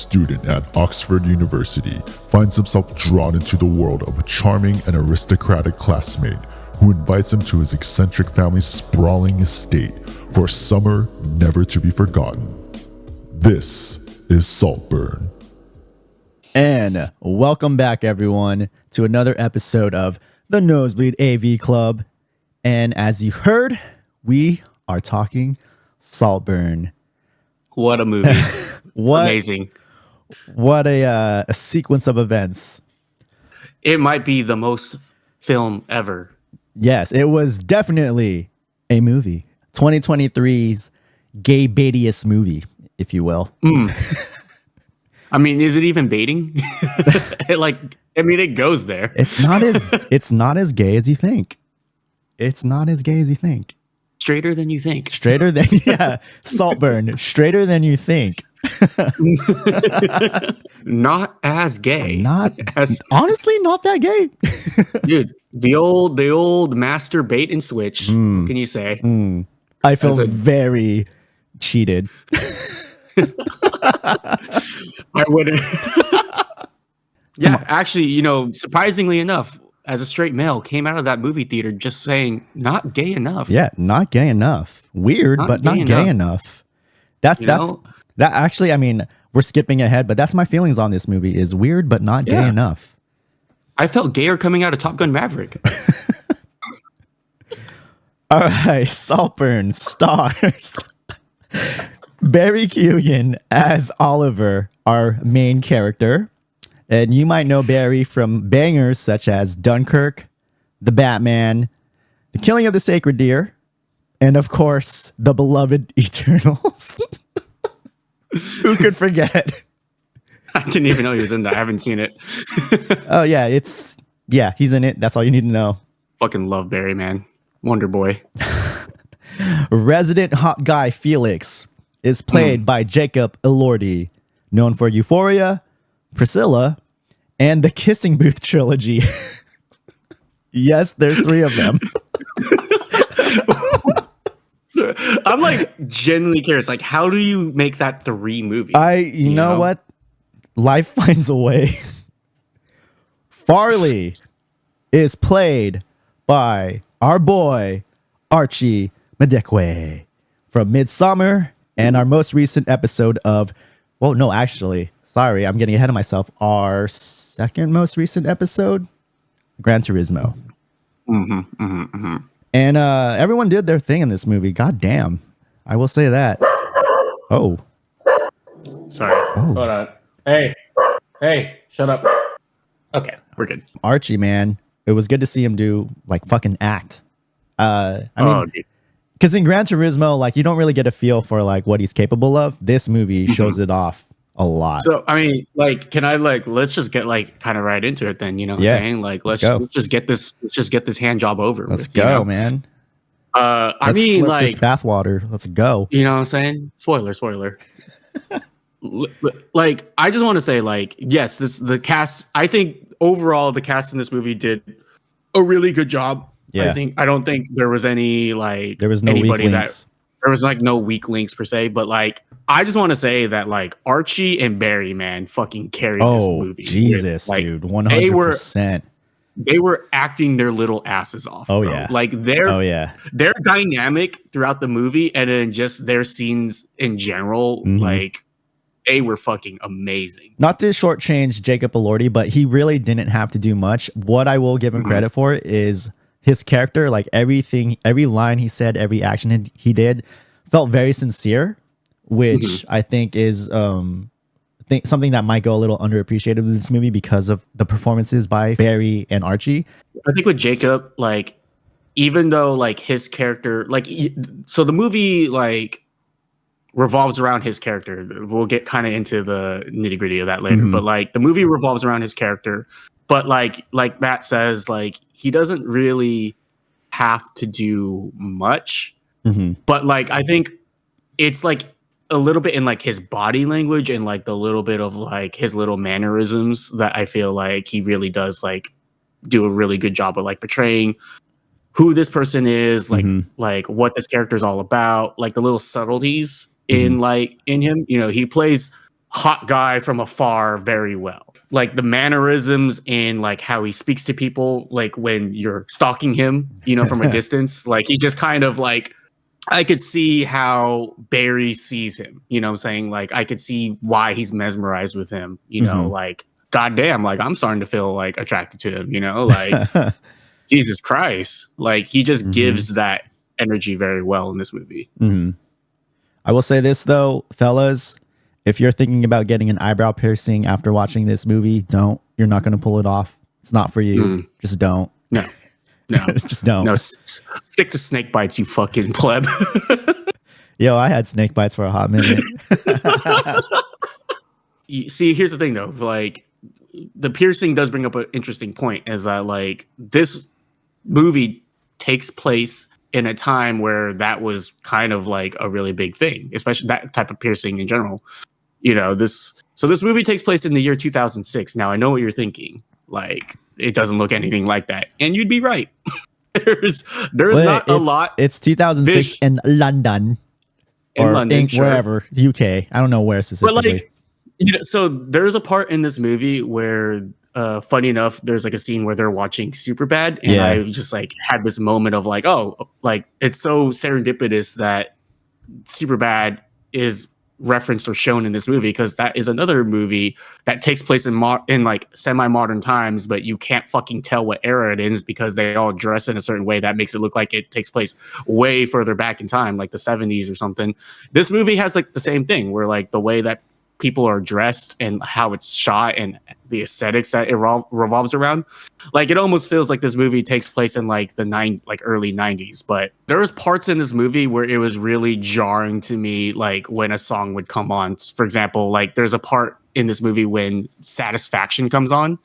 student at Oxford University finds himself drawn into the world of a charming and aristocratic classmate who invites him to his eccentric family's sprawling estate for a summer never to be forgotten. This is Saltburn. And welcome back, everyone, to another episode of the Nosebleed AV Club. And as you heard, we are talking Saltburn. What a movie. Amazing. What a sequence of events. It might be the most film ever. Yes, it was definitely a movie. 2023's gay baitiest movie, if you will. I mean, is it even baiting? It goes there. It's not as gay as you think. It's not as gay as you think. Straighter than you think. Saltburn, straighter than you think. Not as gay. Honestly, not that gay. Dude, the old master bait and switch. What can you say? I feel very cheated. I wouldn't. Yeah, actually, surprisingly enough, as a straight male, came out of that movie theater just saying, not gay enough. Yeah, not gay enough. Weird, but not gay enough. That's actually, I mean, we're skipping ahead, but that's my feelings on this movie is weird, but not gay enough. I felt gayer coming out of Top Gun Maverick. All right, Saltburn stars Barry Keoghan as Oliver, our main character. And you might know Barry from bangers such as Dunkirk, The Batman, The Killing of the Sacred Deer, and of course, the beloved Eternals. Who could forget? I didn't even know he was in that. I haven't seen it. Oh, yeah, he's in it. That's all you need to know. Fucking love Barry, man. Wonder Boy. Resident hot guy Felix is played by Jacob Elordi, known for Euphoria, Priscilla, and the Kissing Booth trilogy. Yes, there's 3 of them. I'm genuinely curious. How do you make that 3 movies? You know what? Life finds a way. Farley is played by our boy Archie Madekwe from Midsommar and our most recent episode of, sorry, I'm getting ahead of myself. Our second most recent episode, Gran Turismo. And everyone did their thing in this movie. God damn. I will say that. Oh. Sorry. Oh. Hold on. Hey, shut up. Okay, we're good. Archie, man. It was good to see him do fucking act. Because in Gran Turismo, you don't really get a feel for what he's capable of. This movie shows it off a lot. So I mean, can I let's just get kind of right into it then, what I'm saying? Let's just get this hand job over. Let's go, man. I mean, this bathwater. Let's go. You know what I'm saying? Spoiler. I just want to say, yes, the cast. I think overall the cast in this movie did a really good job. Yeah. I don't think there was any there was no weak links. There was no weak links per se, but I just want to say that Archie and Barry, man, fucking carried this movie. Jesus, dude, 100%. They were acting their little asses off. Oh, bro. yeah. Their dynamic throughout the movie, and then just their scenes in general, they were fucking amazing. Not to shortchange Jacob Elordi, but he really didn't have to do much. What I will give him credit for is his character. Everything, every line he said, every action he did felt very sincere, which I think is something that might go a little underappreciated with this movie because of the performances by Barry and Archie. I think with Jacob, even though his character, so the movie revolves around his character. We'll get kind of into the nitty gritty of that later, but the movie revolves around his character. But like Matt says, he doesn't really have to do much. But I think it's a little bit in his body language and the little bit of his little mannerisms that I feel he really does do a really good job of portraying who this person is, what this character is all about, the little subtleties in in him. He plays hot guy from afar very well. Like the mannerisms and like how he speaks to people, like when you're stalking him, from a distance, like he just kind of like, I could see how Barry sees him, what I'm saying? Like I could see why he's mesmerized with him, like goddamn, like I'm starting to feel like attracted to him, like Jesus Christ. Like he just gives that energy very well in this movie. I will say this though, fellas, if you're thinking about getting an eyebrow piercing after watching this movie, don't. You're not going to pull it off. It's not for you. Just don't. No. Just don't. No, stick to snake bites, you fucking pleb. Yo, I had snake bites for a hot minute. See, here's the thing though. Like the piercing does bring up an interesting point, as like this movie takes place in a time where that was kind of like a really big thing, especially that type of piercing in general. This movie takes place in the year 2006. Now I know what you're thinking. Like it doesn't look anything like that, and you'd be right. there's not a lot. It's 2006 in London, Sure. Wherever UK. I don't know where specifically. But like, so there's a part in this movie where, funny enough, there's like a scene where they're watching Superbad, and I just like had this moment of like, oh, like it's so serendipitous that Superbad is referenced or shown in this movie, because that is another movie that takes place in like semi-modern times, but you can't fucking tell what era it is because they all dress in a certain way that makes it look like it takes place way further back in time, like the 70s or something. This movie has like the same thing, where like the way that people are dressed and how it's shot and the aesthetics that it revolves around, like it almost feels like this movie takes place in like the early 90s. But there was parts in this movie where it was really jarring to me, like when a song would come on. For example, like there's a part in this movie when Satisfaction comes on,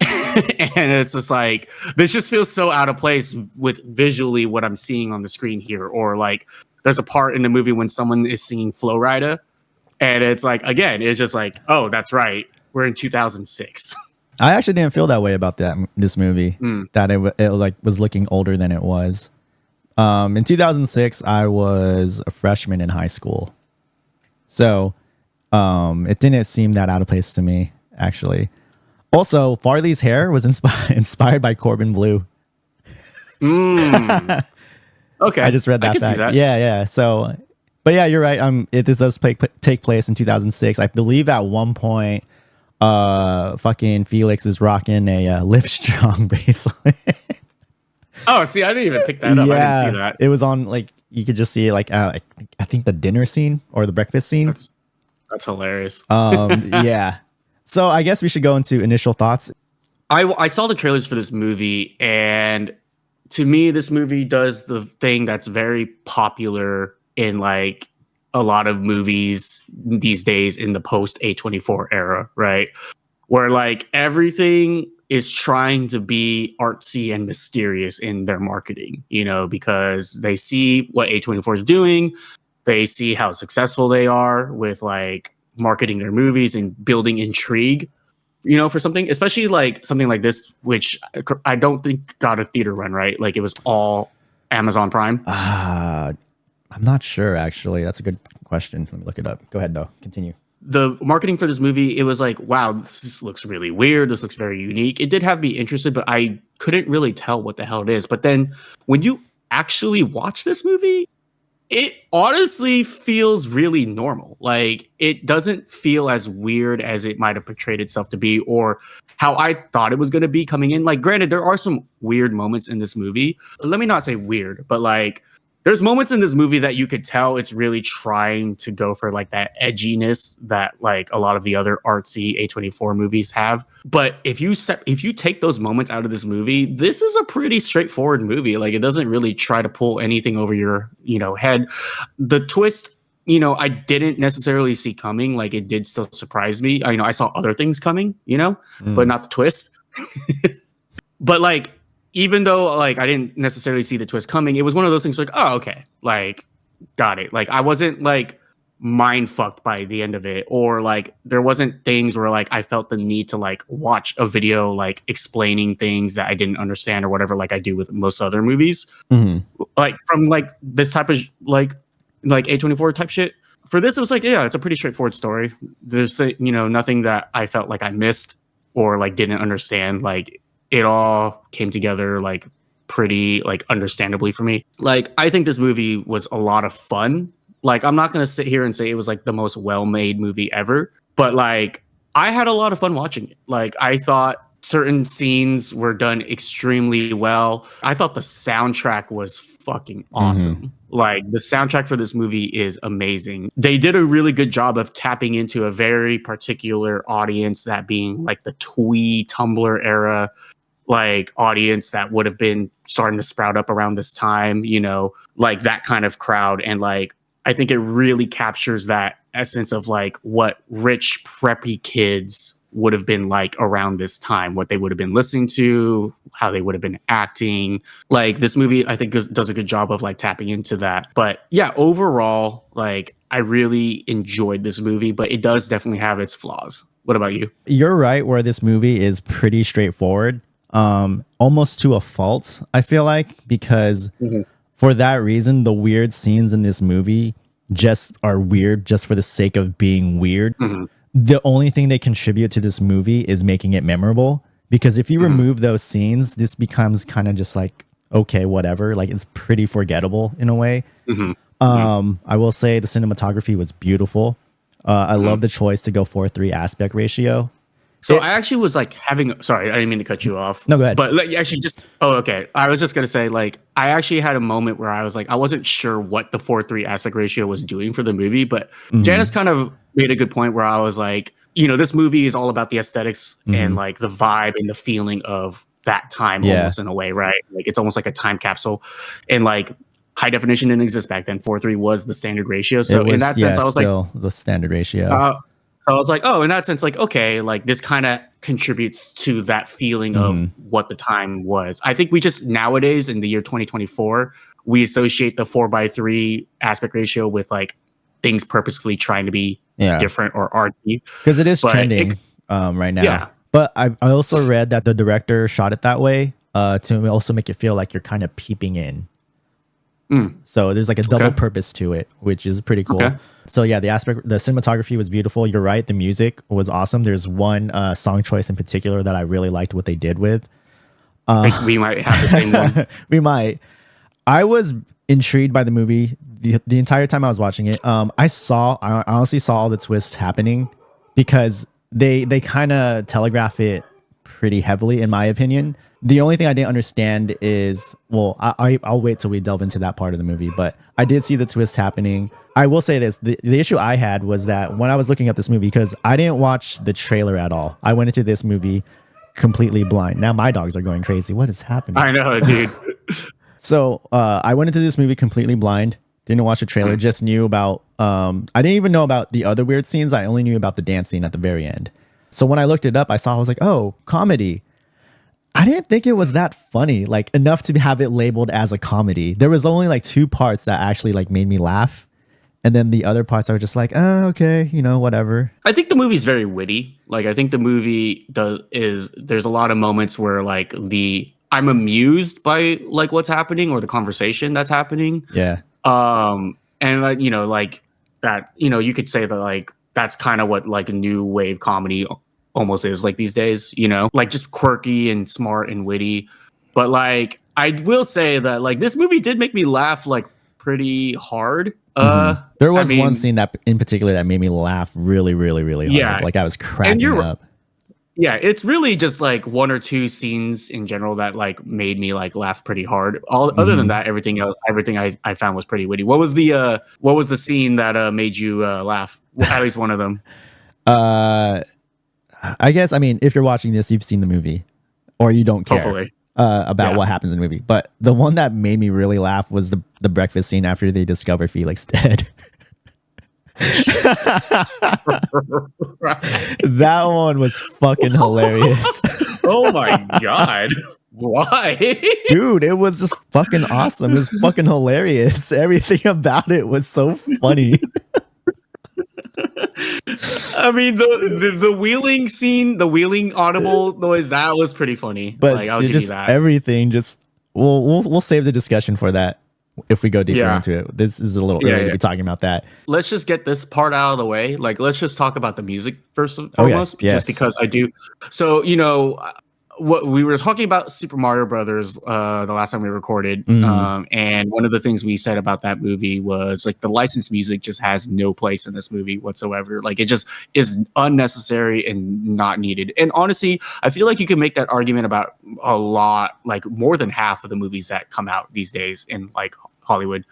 and it's just like, this just feels so out of place with visually what I'm seeing on the screen here. Or like there's a part in the movie when someone is singing Flow Rida, and it's like, again, it's just like, oh, that's right, we're in 2006. I actually didn't feel that way about this movie. That it like was looking older than it was. In 2006, I was a freshman in high school, so it didn't seem that out of place to me, actually. Also, Farley's hair was inspired by Corbin Bleu. Okay, I just read that fact. Yeah. So, but yeah, you're right. This does take place in 2006. I believe at one point, fucking Felix is rocking a Live Strong bracelet. Oh, see, I didn't even pick that up. I didn't see that. It was on, like, you could just see it, like, I think the dinner scene or the breakfast scene. That's hilarious. Yeah. So I guess we should go into initial thoughts. I saw the trailers for this movie, and to me, this movie does the thing that's very popular in like a lot of movies these days in the post A24 era, right? Where like everything is trying to be artsy and mysterious in their marketing, because they see what A24 is doing. They see how successful they are with like marketing their movies and building intrigue, for something, especially like something like this, which I don't think got a theater run, right? Like it was all Amazon Prime. I'm not sure, actually. That's a good question. Let me look it up. Go ahead, though. Continue. The marketing for this movie, it was like, wow, this looks really weird. This looks very unique. It did have me interested, but I couldn't really tell what the hell it is. But then when you actually watch this movie, it honestly feels really normal. Like it doesn't feel as weird as it might have portrayed itself to be, or how I thought it was going to be coming in. Like, granted, there are some weird moments in this movie. Let me not say weird, but like, there's moments in this movie that you could tell it's really trying to go for like that edginess that like a lot of the other artsy A24 movies have. But if you take those moments out of this movie, this is a pretty straightforward movie. Like it doesn't really try to pull anything over your, head. The twist, I didn't necessarily see coming. Like it did still surprise me. I saw other things coming, but not the twist. But like, even though like I didn't necessarily see the twist coming, it was one of those things like, oh, okay, like got it. Like I wasn't like mind fucked by the end of it, or like there wasn't things where like I felt the need to like watch a video like explaining things that I didn't understand or whatever, like I do with most other movies. Like from like this type of like A24 type shit. for this, it was like, yeah, it's a pretty straightforward story. There's nothing that I felt like I missed or like didn't understand. Like it all came together like pretty like understandably for me. Like I think this movie was a lot of fun. Like I'm not gonna sit here and say it was like the most well-made movie ever, but like I had a lot of fun watching it. Like I thought certain scenes were done extremely well. I thought the soundtrack was fucking awesome. Like the soundtrack for this movie is amazing. They did a really good job of tapping into a very particular audience, that being like the twee Tumblr era like audience that would have been starting to sprout up around this time, like that kind of crowd. And like I think it really captures that essence of like what rich preppy kids would have been like around this time, what they would have been listening to, how they would have been acting. Like this movie, I think does a good job of like tapping into that. But yeah, overall, like I really enjoyed this movie, but it does definitely have its flaws. What about you? You're right, where this movie is pretty straightforward, almost to a fault, I feel like, because for that reason, the weird scenes in this movie just are weird just for the sake of being weird. The only thing they contribute to this movie is making it memorable, because if you remove those scenes, this becomes kind of just like, okay, whatever. Like it's pretty forgettable in a way. I will say the cinematography was beautiful. I love the choice to go 4:3 aspect ratio. So I actually was like sorry, I didn't mean to cut you off. No, go ahead. But like actually okay. I was just going to say like, I actually had a moment where I was like, I wasn't sure what the 4:3 aspect ratio was doing for the movie, but Janice kind of made a good point where I was like, this movie is all about the aesthetics and like the vibe and the feeling of that time almost in a way, right? Like it's almost like a time capsule, and like high definition didn't exist back then. 4:3 was the standard ratio. So in that sense, I was still like the standard ratio. I was like, oh, in that sense, like, okay, like this kind of contributes to that feeling of what the time was. I think we just nowadays in the year 2024, we associate the 4:3 aspect ratio with like things purposefully trying to be different or artsy. Because it is trending right now. Yeah. But I also read that the director shot it that way to also make it feel like you're kind of peeping in. So there's like a double purpose to it, which is pretty cool. So yeah, the cinematography was beautiful. You're right. The music was awesome. There's one song choice in particular that I really liked what they did with. We might have the same one. We might. I was intrigued by the movie the entire time I was watching it. I honestly saw all the twists happening because they kind of telegraph it pretty heavily, in my opinion. The only thing I didn't understand is, well, I'll wait till we delve into that part of the movie, but I did see the twist happening. I will say this, the issue I had was that when I was looking up this movie, because I didn't watch the trailer at all. I went into this movie completely blind. Now my dogs are going crazy. What is happening? I know, dude. So I went into this movie completely blind. Didn't watch the trailer, just knew about, I didn't even know about the other weird scenes. I only knew about the dance scene at the very end. So when I looked it up, I was like, oh, comedy. I didn't think it was that funny, like enough to have it labeled as a comedy. There was only like 2 parts that actually like made me laugh. And then the other parts are just like, oh, okay, whatever. I think the movie's very witty. Like, I think the movie there's a lot of moments where like I'm amused by like what's happening or the conversation that's happening. Yeah. And like, like that, you could say that like, that's kind of what like a new wave comedy almost is like these days, like just quirky and smart and witty. But like I will say that like this movie did make me laugh like pretty hard. There was one scene that in particular that made me laugh really, really, really hard. Yeah, like I was cracking up. Yeah, it's really just like 1 or 2 scenes in general that like made me like laugh pretty hard. Other than that, everything I found was pretty witty. What was the scene that made you laugh? Well, at least one of them. I guess, if you're watching this, you've seen the movie or you don't care Hopefully. About what happens in the movie. But the one that made me really laugh was the breakfast scene after they discover Felix dead. That one was fucking hilarious. Oh my God. Why? Dude, it was just fucking awesome. It was fucking hilarious. Everything about it was so funny. The wheeling scene, the wheeling audible noise, that was pretty funny. But like, I'll give you that. Everything we'll save the discussion for that. if we go deeper Yeah. into it. This is a little Yeah, early to yeah. be talking about that. Let's just get this part out of the way. Like, let's just talk about the music first and Oh, yeah. foremost, Yes. just because I do. So, you know, what we were talking about Super Mario Brothers the last time we recorded, and one of the things we said about that movie was like the licensed music just has no place in this movie whatsoever. Like, it just is unnecessary and not needed. And honestly, I feel like you can make that argument about a lot, like more than half of the movies that come out these days in like Hollywood.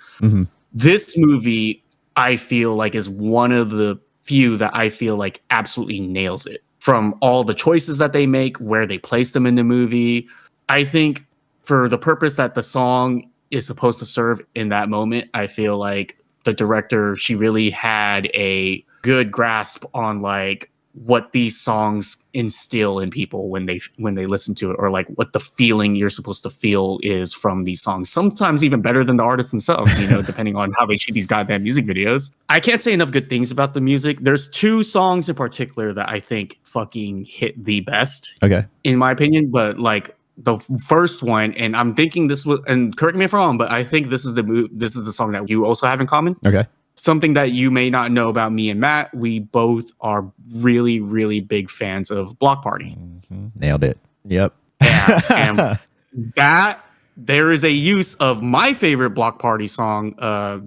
This movie, I feel like, is one of the few that I feel like absolutely nails it. From all the choices that they make, where they place them in the movie. I think for the purpose that the song is supposed to serve in that moment, I feel like the director, she really had a good grasp on like what these songs instill in people when they listen to it, or like what the feeling you're supposed to feel is from these songs. Sometimes even better than the artists themselves, you know, depending on how they shoot these goddamn music videos. I can't say enough good things about the music. There's two songs in particular that I think fucking hit the best, in my opinion. But like the first one, and I'm thinking this was, and correct me if I'm wrong, but I think this is the song that you also have in common. Something that you may not know about me and Matt, we both are really, really big fans of Block Party. Nailed it. Yep. And that there is a use of my favorite Block Party song,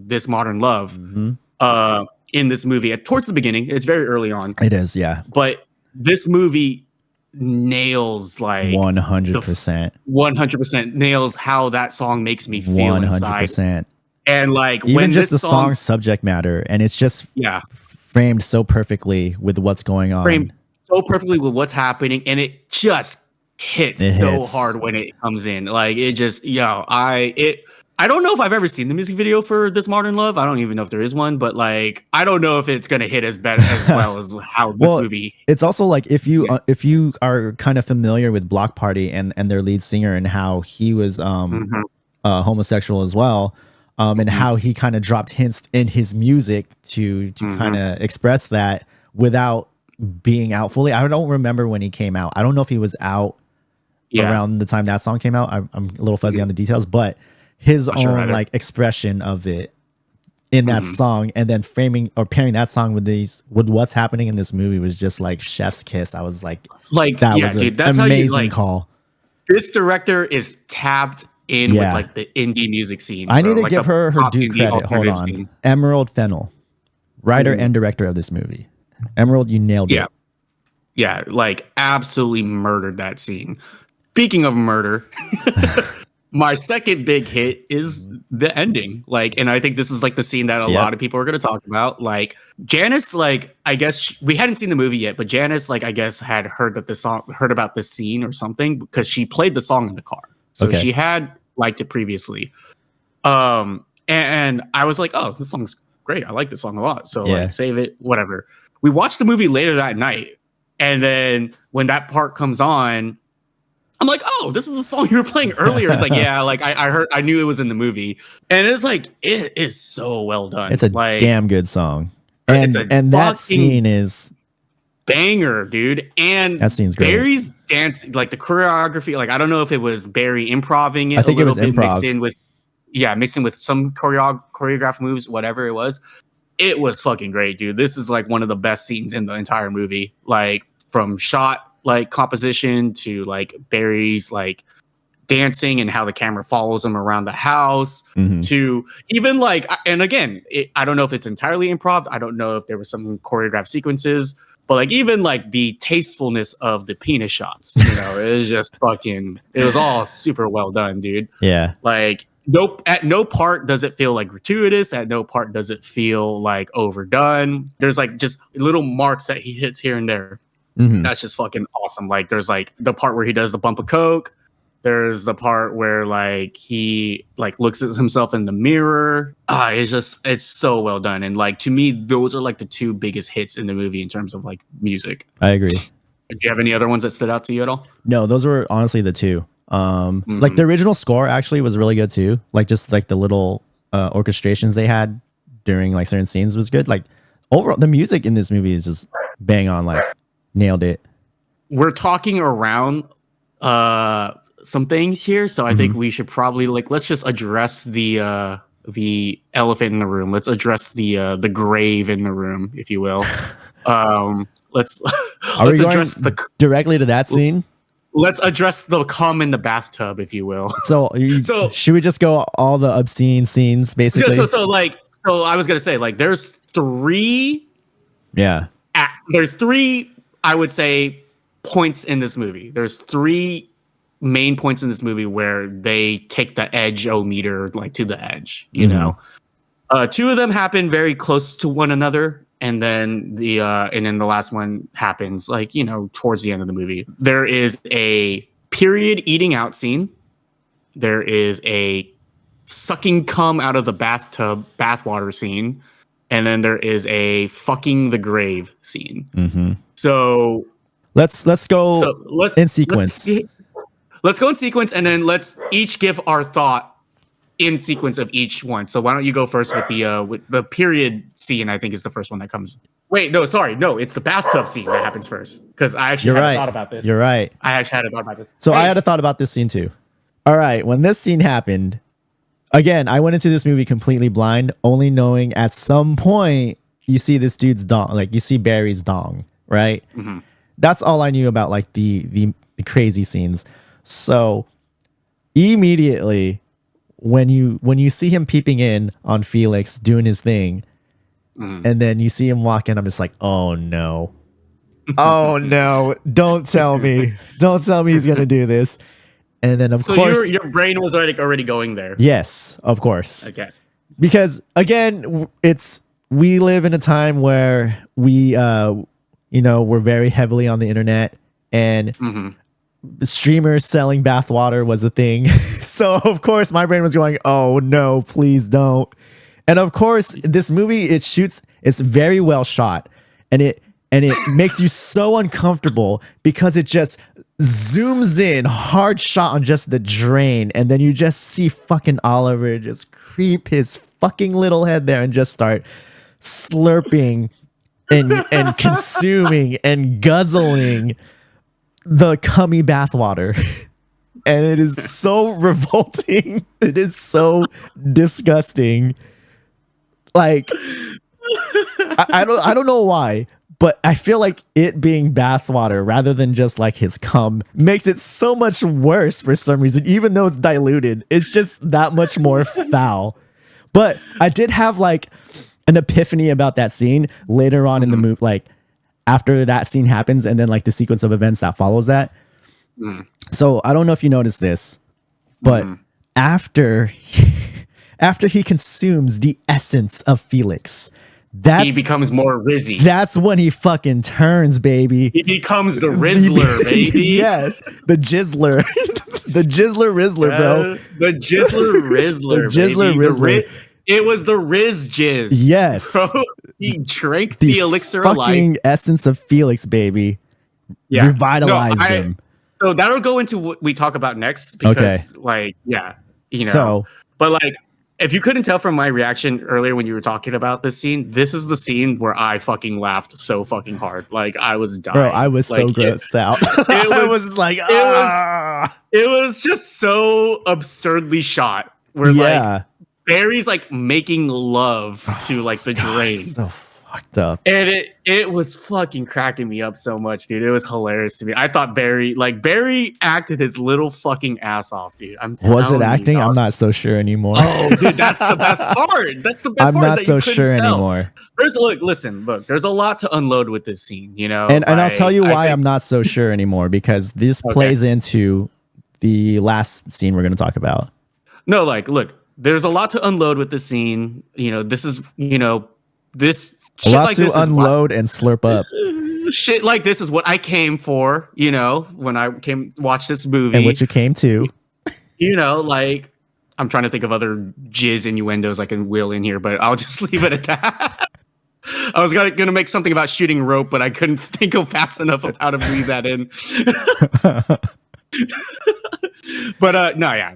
This Modern Love, in this movie. Towards the beginning, it's very early on. It is, yeah. But this movie nails like 100%. 100% nails how that song makes me feel 100%. Inside. And like even when just the song's subject matter, and it's just framed so perfectly with what's going on, framed so perfectly with what's happening, and it just hits so hard when it comes in. Like it just, I don't know if I've ever seen the music video for This Modern Love. I don't even know if there is one, but like I don't know if it's gonna hit as well as how this movie. It's also like if you are kind of familiar with Block Party and their lead singer and how he was homosexual as well. And how he kind of dropped hints in his music to kind of express that without being out fully. I don't remember when he came out. I don't know if he was out around the time that song came out. I'm a little fuzzy on the details, but his own like expression of it in that song, and then framing or pairing that song with what's happening in this movie was just like chef's kiss. I was like that was an amazing call. This director is tapped in with like the indie music scene. I need to give her due credit. Hold on. Emerald Fennell, writer and director of this movie. Emerald, you nailed it. Yeah, like absolutely murdered that scene. Speaking of murder, my second big hit is the ending. Like, and I think this is like the scene that a lot of people are going to talk about. Like Janice, like I guess we hadn't seen the movie yet, but Janice, like I guess had heard about this scene or something because she played the song in the car. So she had liked it previously. And I was like, oh, this song's great. I like this song a lot. So like save it, whatever. We watched the movie later that night. And then when that part comes on, I'm like, oh, this is the song you were playing earlier. It's like, yeah, like I knew it was in the movie. And it's like, it is so well done. It's a like, damn good song. And that scene is banger, dude. And that scene's great. Barry's dance, like the choreography, like I don't know if it was Barry improving it. I think it was improv. Mixed in with some choreographed moves, whatever it was. It was fucking great, dude. This is like one of the best scenes in the entire movie. Like from shot like composition to like Barry's like dancing and how the camera follows him around the house to even like, and again, I don't know if it's entirely improv. I don't know if there was some choreographed sequences, but like even like the tastefulness of the penis shots, you know, it was just fucking, it was all super well done, dude. Yeah. Like at no part does it feel like gratuitous. At no part does it feel like overdone. There's like just little marks that he hits here and there. That's just fucking awesome. Like there's like the part where he does the bump of coke. There's the part where like he like looks at himself in the mirror. It's so well done. And like to me, those are like the two biggest hits in the movie in terms of like music. I agree. Do you have any other ones that stood out to you at all? No, those were honestly the two. Like the original score actually was really good too. Like just like the little orchestrations they had during like certain scenes was good. Like overall, the music in this movie is just bang on. Like nailed it. We're talking around some things here, so I think we should probably let's just address the elephant in the room. Let's address the grave in the room, if you will. Let's Are let's we going address directly to that scene? let's address the cum in the bathtub, if you will. So, So- should we just go all the obscene scenes, basically? So I was gonna say, there's three, Yeah. I would say, points in this movie. There's three main points in this movie where they take the edge-o-meter to the edge. You know, two of them happen very close to one another, and then the last one happens towards the end of the movie. There is a period eating out scene. There is a sucking cum out of the bathwater scene, and then there is a fucking the grave scene. So let's go in sequence. Let's go in sequence, and then let's each give our thought in sequence of each one. So why don't you go first with the period scene? I think is the first one that comes. Wait, no, sorry, no, it's the bathtub scene that happens first, because I actually had a thought about this. You're right. I actually had a thought about this. So I had a thought about this scene too. All right, when this scene happened, again, I went into this movie completely blind, only knowing at some point you see this dude's dong, you see Barry's dong, right? That's all I knew about the crazy scenes. So immediately when you see him peeping in on Felix doing his thing, and then you see him walk in, I'm just like, oh no. Oh no. Don't tell me. Don't tell me he's gonna do this. And then of course your brain was already going there. Yes, of course. Okay. Because again, we live in a time where we we're very heavily on the internet, and streamers selling bathwater was a thing. So of course my brain was going, oh no, please don't. And of course this movie, it's very well shot, and it makes you so uncomfortable because it just zooms in, hard shot on just the drain, and then you just see fucking Oliver just creep his fucking little head there and just start slurping and consuming and guzzling the cummy bathwater. And it is so revolting. It is so disgusting. I don't know why, but I feel like it being bathwater rather than just his cum makes it so much worse for some reason, even though it's diluted. It's just that much more foul. But I did have an epiphany about that scene later on in the movie, after that scene happens, and then the sequence of events that follows that. So I don't know if you noticed this, but after he consumes the essence of Felix, he becomes more Rizzy. That's when he fucking turns, baby. He becomes the Rizzler, baby. Yes, the Jizzler. The Jizzler Rizzler, bro. The Jizzler Rizzler. The Jizzler Rizzler. It was the Riz Jizz. Yes. Bro, he drank the elixir of life. Fucking essence of Felix, baby. Yeah. Revitalized him. So that'll go into what we talk about next. Because, So, but if you couldn't tell from my reaction earlier when you were talking about this scene, this is the scene where I fucking laughed so fucking hard. I was dying. Bro, I was so grossed out. It was just so absurdly shot. Where Barry's making love to the drain. So fucked up. And it was fucking cracking me up so much, dude. It was hilarious to me. I thought Barry acted his little fucking ass off, dude. I'm telling you. Was it acting? I'm not so sure anymore. Oh, dude, that's the best part. That's the best part. I'm not so sure anymore. There's a lot to unload with this scene, you know. And I'll tell you why I'm not so sure anymore, because this plays into the last scene we're going to talk about. No, look, there's a lot to unload with this scene. This is, this a lot to unload and slurp up. Shit like this is what I came for, when I watch this movie. And what you came to. I'm trying to think of other jizz innuendos I can wheel in here, but I'll just leave it at that. I was gonna make something about shooting rope, but I couldn't think of fast enough of how to weave that in. But no, yeah,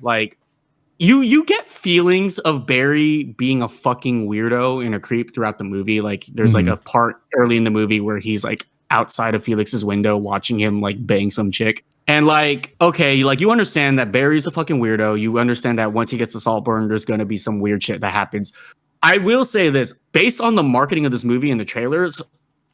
you get feelings of Barry being a fucking weirdo and a creep throughout the movie. There's a part early in the movie where he's outside of Felix's window watching him bang some chick. And like, okay, like you understand that Barry's a fucking weirdo. You understand that once he gets to Saltburn, there's going to be some weird shit that happens. I will say this, based on the marketing of this movie and the trailers,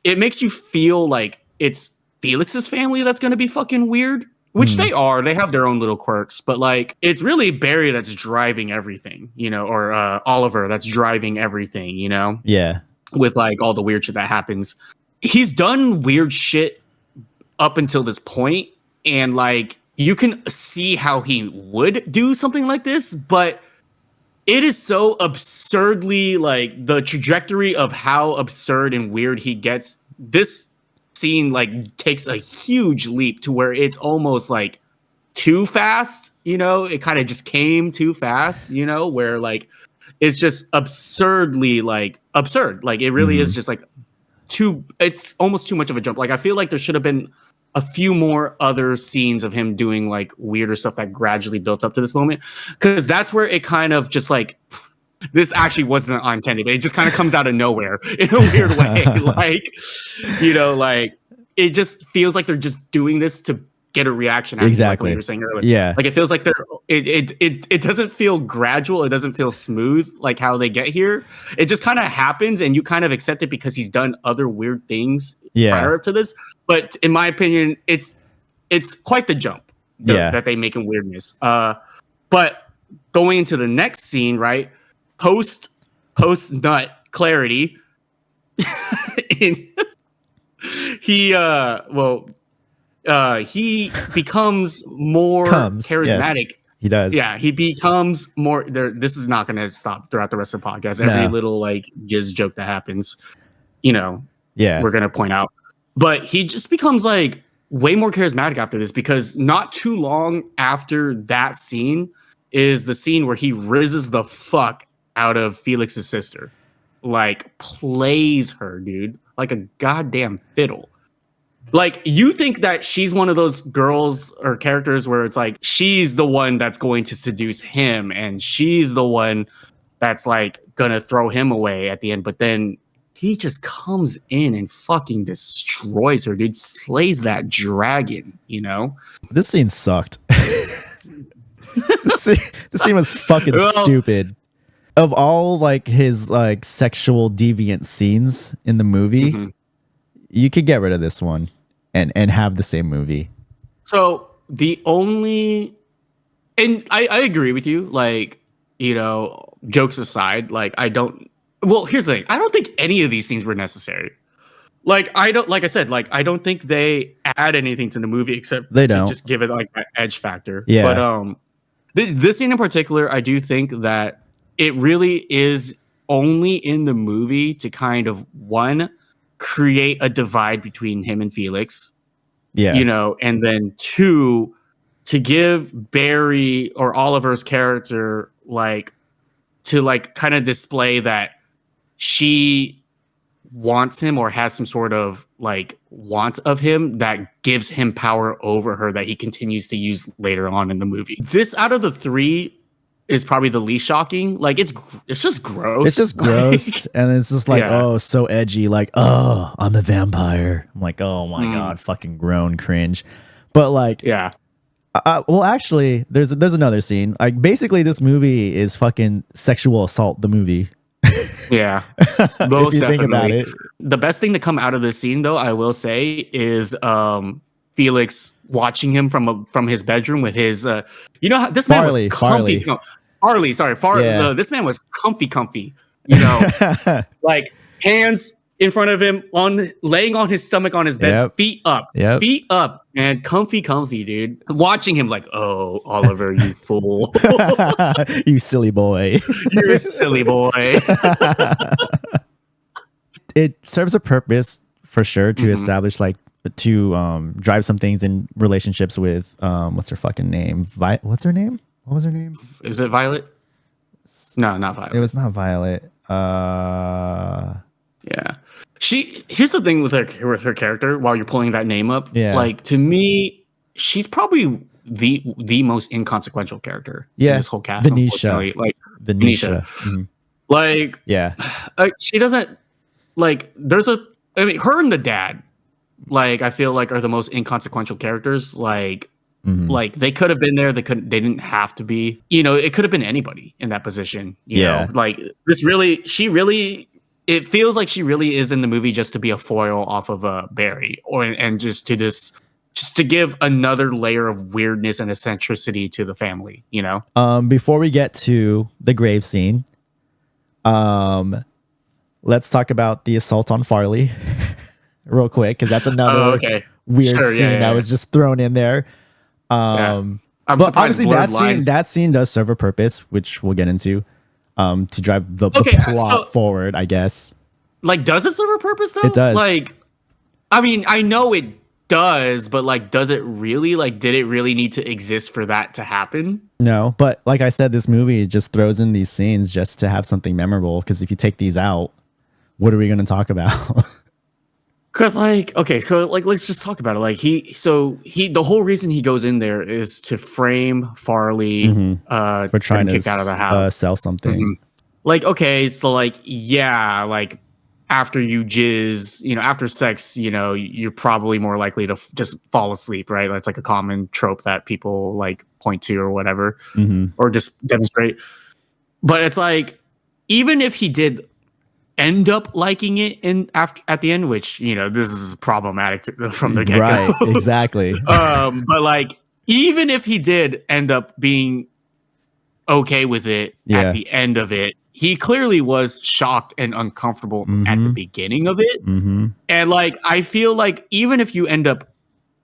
it makes you feel like it's Felix's family that's going to be fucking weird, which they are. They have their own little quirks, but like it's really Barry that's driving everything, you know, or Oliver that's driving everything, you know? Yeah. With like all the weird shit that happens. He's done weird shit up until this point, and like you can see how he would do something like this, but it is so absurdly like the trajectory of how absurd and weird he gets. This scene like takes a huge leap to where it's almost like too fast, you know? It kind of just came too fast, you know, where like it's just absurdly like absurd. Like it really is just like it's almost too much of a jump. Like I feel like there should have been a few more other scenes of him doing like weirder stuff that gradually built up to this moment, because that's where it kind of just like this actually wasn't intended, but it just kind of comes out of nowhere in a weird way. Like, you know, like it just feels like they're just doing this to get a reaction out of you, like what you were saying earlier. Yeah. Like it feels like it doesn't feel gradual, it doesn't feel smooth like how they get here. It just kind of happens and you kind of accept it because he's done other weird things prior to this. But in my opinion, it's quite the jump that they make in weirdness. But going into the next scene, right? Post nut clarity. He becomes more charismatic. Yes, he does. Yeah, he becomes more there. This is not going to stop throughout the rest of the podcast. Every little like jizz joke that happens, you know, we're going to point out. But he just becomes like way more charismatic after this, because not too long after that scene is the scene where he rizzes the fuck out of Felix's sister. Like plays her, dude, like a goddamn fiddle. Like, you think that she's one of those girls or characters where it's like she's the one that's going to seduce him and she's the one that's like gonna throw him away at the end, but then he just comes in and fucking destroys her, dude. Slays that dragon, you know? This scene sucked. This scene was fucking stupid. Of all like his like sexual deviant scenes in the movie, you could get rid of this one and have the same movie. So the only, and I agree with you, like, you know, jokes aside, like here's the thing. I don't think any of these scenes were necessary. Like, like I said, like, I don't think they add anything to the movie except to just give it like that edge factor. Yeah. But this scene in particular, I do think that it really is only in the movie to kind of, one, create a divide between him and Felix. Yeah. You know, and then two, to give Barry or Oliver's character like to like kind of display that she wants him or has some sort of like want of him that gives him power over her that he continues to use later on in the movie. This out of the three is probably the least shocking. Like it's just gross. It's just gross. And it's just like, oh, so edgy. Like, oh, I'm a vampire. I'm like, oh my God, fucking groan, cringe. But like, well, actually, there's another scene. Like, basically, this movie is fucking sexual assault. The movie. Yeah, if you think about it. The best thing to come out of this scene, though, I will say, is Felix watching him from his bedroom with his, you know, this man was comfy. Farley, sorry, this man was comfy. You know, like hands in front of him, laying on his stomach on his bed, feet up, and comfy, dude. Watching him like, oh, Oliver, you fool. You silly boy. You silly boy. It serves a purpose for sure to establish like to drive some things in relationships with what's her fucking name? What's her name? What was her name? Is it Violet? No, not Violet. It was not Violet. Yeah. Here's the thing with her character while you're pulling that name up. Yeah. Like, to me, she's probably the most inconsequential character in this whole cast. Venetia. Like Venetia. Like, yeah. She doesn't like her and the dad, like, I feel like are the most inconsequential characters. Like, Like they could have been there. They didn't have to be. You know, it could have been anybody in that position. You know, like it feels like she really is in the movie just to be a foil off of Barry, and just to give another layer of weirdness and eccentricity to the family. You know. Before we get to the grave scene, let's talk about the assault on Farley real quick, because that's another weird scene that was just thrown in there. But honestly, that scene does serve a purpose, which we'll get into, to drive the plot forward, I guess. Like, does it serve a purpose though? It does. Like, I mean, I know it does, but like, does it really? Like, did it really need to exist for that to happen? No, but like I said, this movie just throws in these scenes just to have something memorable. Because if you take these out, what are we going to talk about? Because like, okay, so like, let's just talk about it. Like the whole reason he goes in there is to frame Farley for trying to kick out of the house, sell something. Like, okay, so like, yeah, like after you jizz, you know, after sex, you know, you're probably more likely to just fall asleep, right? That's like a common trope that people like point to or whatever, or just demonstrate. But it's like, even if he did end up liking it at the end, which, you know, this is problematic from the get-go. Right, exactly. But like, even if he did end up being okay with it at the end of it, he clearly was shocked and uncomfortable at the beginning of it. And like, I feel like even if you end up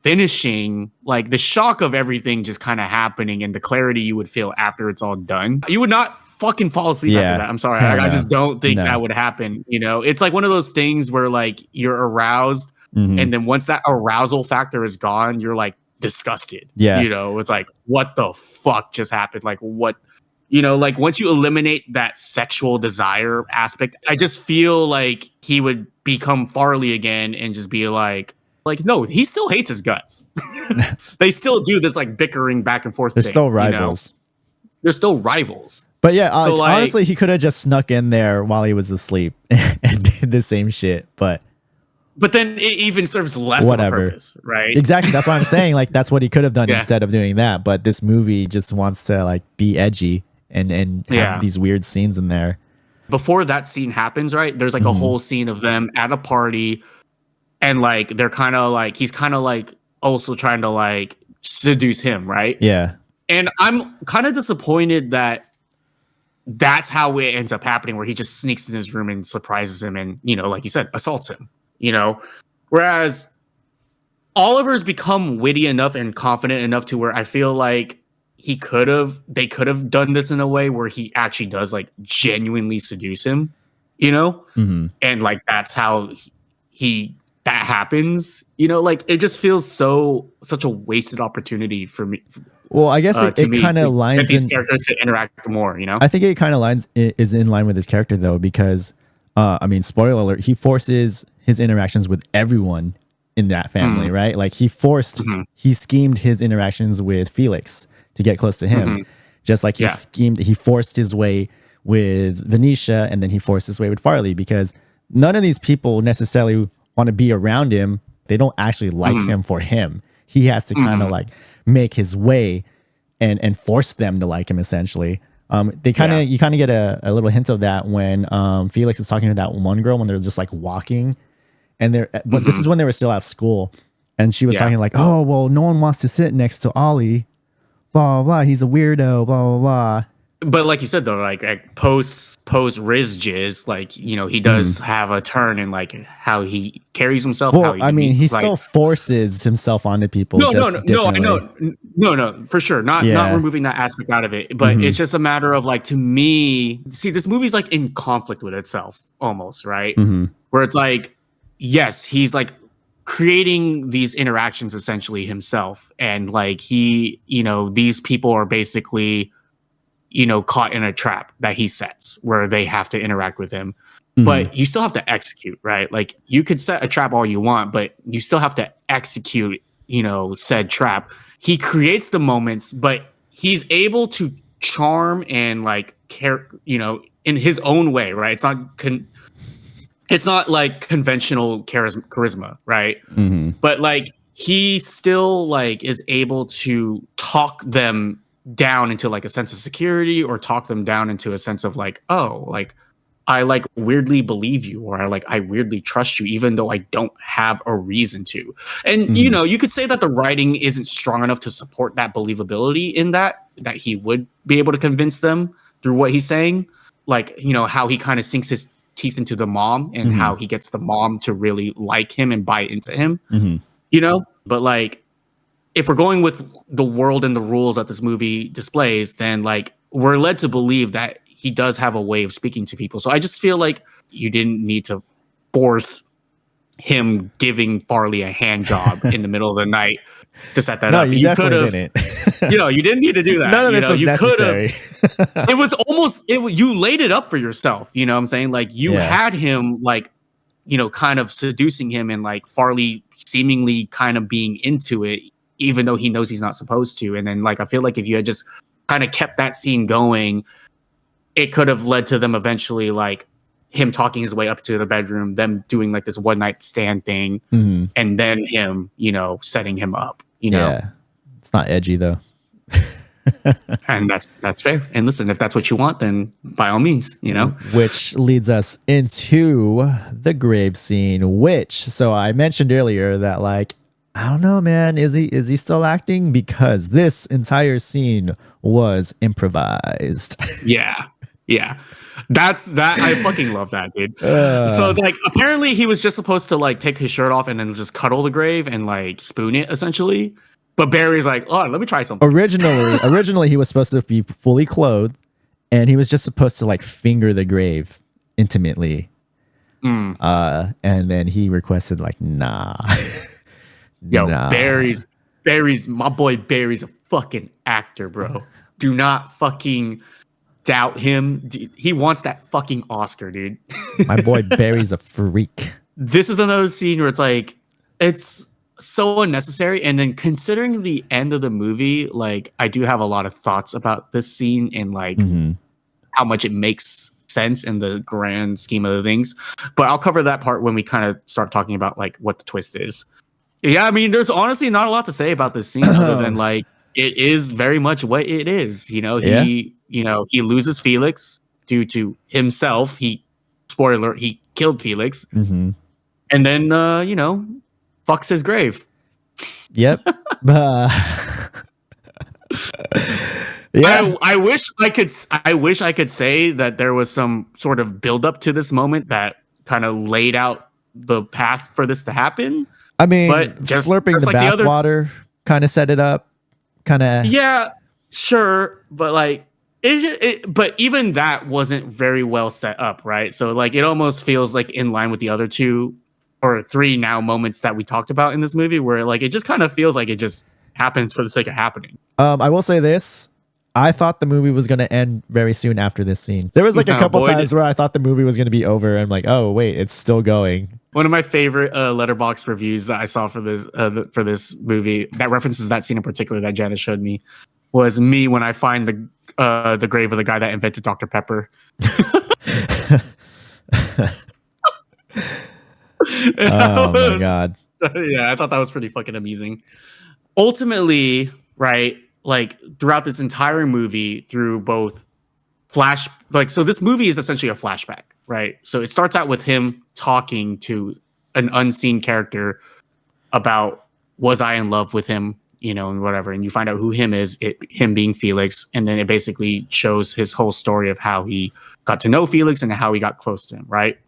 finishing, like the shock of everything just kind of happening and the clarity you would feel after it's all done, you would not fucking fall asleep after that. I'm sorry. I just don't think that would happen. You know, it's like one of those things where like you're aroused and then once that arousal factor is gone, you're like disgusted. Yeah. You know, it's like, what the fuck just happened? Like, what, you know, like once you eliminate that sexual desire aspect, I just feel like he would become Farley again and just be like, no, he still hates his guts. They still do this like bickering back and forth. They're still rivals. You know? They're still rivals. But yeah, so like, honestly, he could have just snuck in there while he was asleep and did the same shit. But then it even serves less of a purpose, right? Exactly. That's what I'm saying. Like, that's what he could have done instead of doing that. But this movie just wants to like be edgy and have these weird scenes in there. Before that scene happens, right? There's like a whole scene of them at a party, and like they're kind of like, he's kind of like also trying to like seduce him, right? Yeah. And I'm kind of disappointed that that's how it ends up happening, where he just sneaks in his room and surprises him and, you know, like you said, assaults him, you know? Whereas Oliver's become witty enough and confident enough to where I feel like they could have done this in a way where he actually does like genuinely seduce him, you know? And like, that's how that happens, you know, like it just feels such a wasted opportunity for me. Well, I guess it kind of lines these characters to interact more, you know. I think it kind of is in line with his character though, because I mean, spoiler alert, he forces his interactions with everyone in that family, right? Like he schemed his interactions with Felix to get close to him, just like he forced his way with Venetia, and then he forced his way with Farley, because none of these people necessarily want to be around him. They don't actually like him for him. He has to kind of like make his way and force them to like him, essentially. You kind of get a little hint of that when Felix is talking to that one girl when they're just like walking, and but this is when they were still at school, and she was talking like, oh well, no one wants to sit next to Ollie, blah blah blah, he's a weirdo, blah blah blah. But like you said though, like post Riz Jizz, like, you know, he does have a turn in like how he carries himself. Well, he still forces himself onto people. No, for sure. Not removing that aspect out of it, but it's just a matter of like, to me, see, this movie's like in conflict with itself almost, right? Where it's like, yes, he's like creating these interactions essentially himself, and like he, you know, these people are basically, you know, caught in a trap that he sets where they have to interact with him. But you still have to execute, right? Like you could set a trap all you want, but you still have to execute, you know, said trap. He creates the moments, but he's able to charm and like care, you know, in his own way, right? It's not like conventional charisma, right? But like he still like is able to talk them down into like a sense of security, or talk them down into a sense of like, oh, like I like weirdly believe you, or I weirdly trust you, even though I don't have a reason to. And you know, you could say that the writing isn't strong enough to support that believability in that he would be able to convince them through what he's saying. Like, you know, how he kind of sinks his teeth into the mom, and how he gets the mom to really like him and buy into him. You know, but like, if we're going with the world and the rules that this movie displays, then like we're led to believe that he does have a way of speaking to people. So I just feel like you didn't need to force him giving Farley a hand job in the middle of the night to set that No, up. you definitely didn't. You know, you didn't need to do that. None of this was you necessary. It was almost, you laid it up for yourself. You know what I'm saying? Like, you had him, like, you know, kind of seducing him, and like Farley seemingly kind of being into it, even though he knows he's not supposed to. And then, like, I feel like if you had just kind of kept that scene going, it could have led to them eventually, like, him talking his way up to the bedroom, them doing like this one night stand thing, and then him, you know, setting him up, you know. Yeah. It's not edgy though. And that's fair. And listen, if that's what you want, then by all means, you know. Which leads us into the grave scene, which, so I mentioned earlier that, like, I don't know, man, is he still acting? Because this entire scene was improvised. Yeah. I fucking love that, dude. So like, apparently he was just supposed to like take his shirt off and then just cuddle the grave and like spoon it, essentially. But Barry's like, oh, let me try something. Originally, he was supposed to be fully clothed, and he was just supposed to like finger the grave intimately. And then he requested like, nah. Yo, nah. Barry's my boy. Barry's a fucking actor, bro. Do not fucking doubt him. He wants that fucking Oscar, dude. My boy Barry's a freak. This is another scene where it's like, it's so unnecessary. And then considering the end of the movie, like, I do have a lot of thoughts about this scene and like how much it makes sense in the grand scheme of the things. But I'll cover that part when we kind of start talking about like what the twist is. Yeah, I mean, there's honestly not a lot to say about this scene other than like, it is very much what it is. You know, he loses Felix due to himself. Spoiler alert, he killed Felix. And then, you know, fucks his grave. Yep. Yeah. I wish I could say that there was some sort of buildup to this moment that kind of laid out the path for this to happen. I mean, but slurping the like bathwater kind of set it up. Yeah, sure, but like but even that wasn't very well set up, right? So like, it almost feels like in line with the other 2 or 3 now moments that we talked about in this movie, where like it just kind of feels like it just happens for the sake of happening. I will say this. I thought the movie was going to end very soon after this scene. There was like a couple times where I thought the movie was going to be over, and I'm like, oh wait, it's still going. One of my favorite Letterboxd reviews that I saw for this movie that references that scene in particular that Janice showed me was me when I find the grave of the guy that invented Dr. Pepper. My God. Yeah, I thought that was pretty fucking amusing. Ultimately, right, like throughout this entire movie, through both so this movie is essentially a flashback, right? So it starts out with him talking to an unseen character about, was I in love with him, you know, and whatever. And you find out who him is, him being Felix. And then it basically shows his whole story of how he got to know Felix and how he got close to him, right?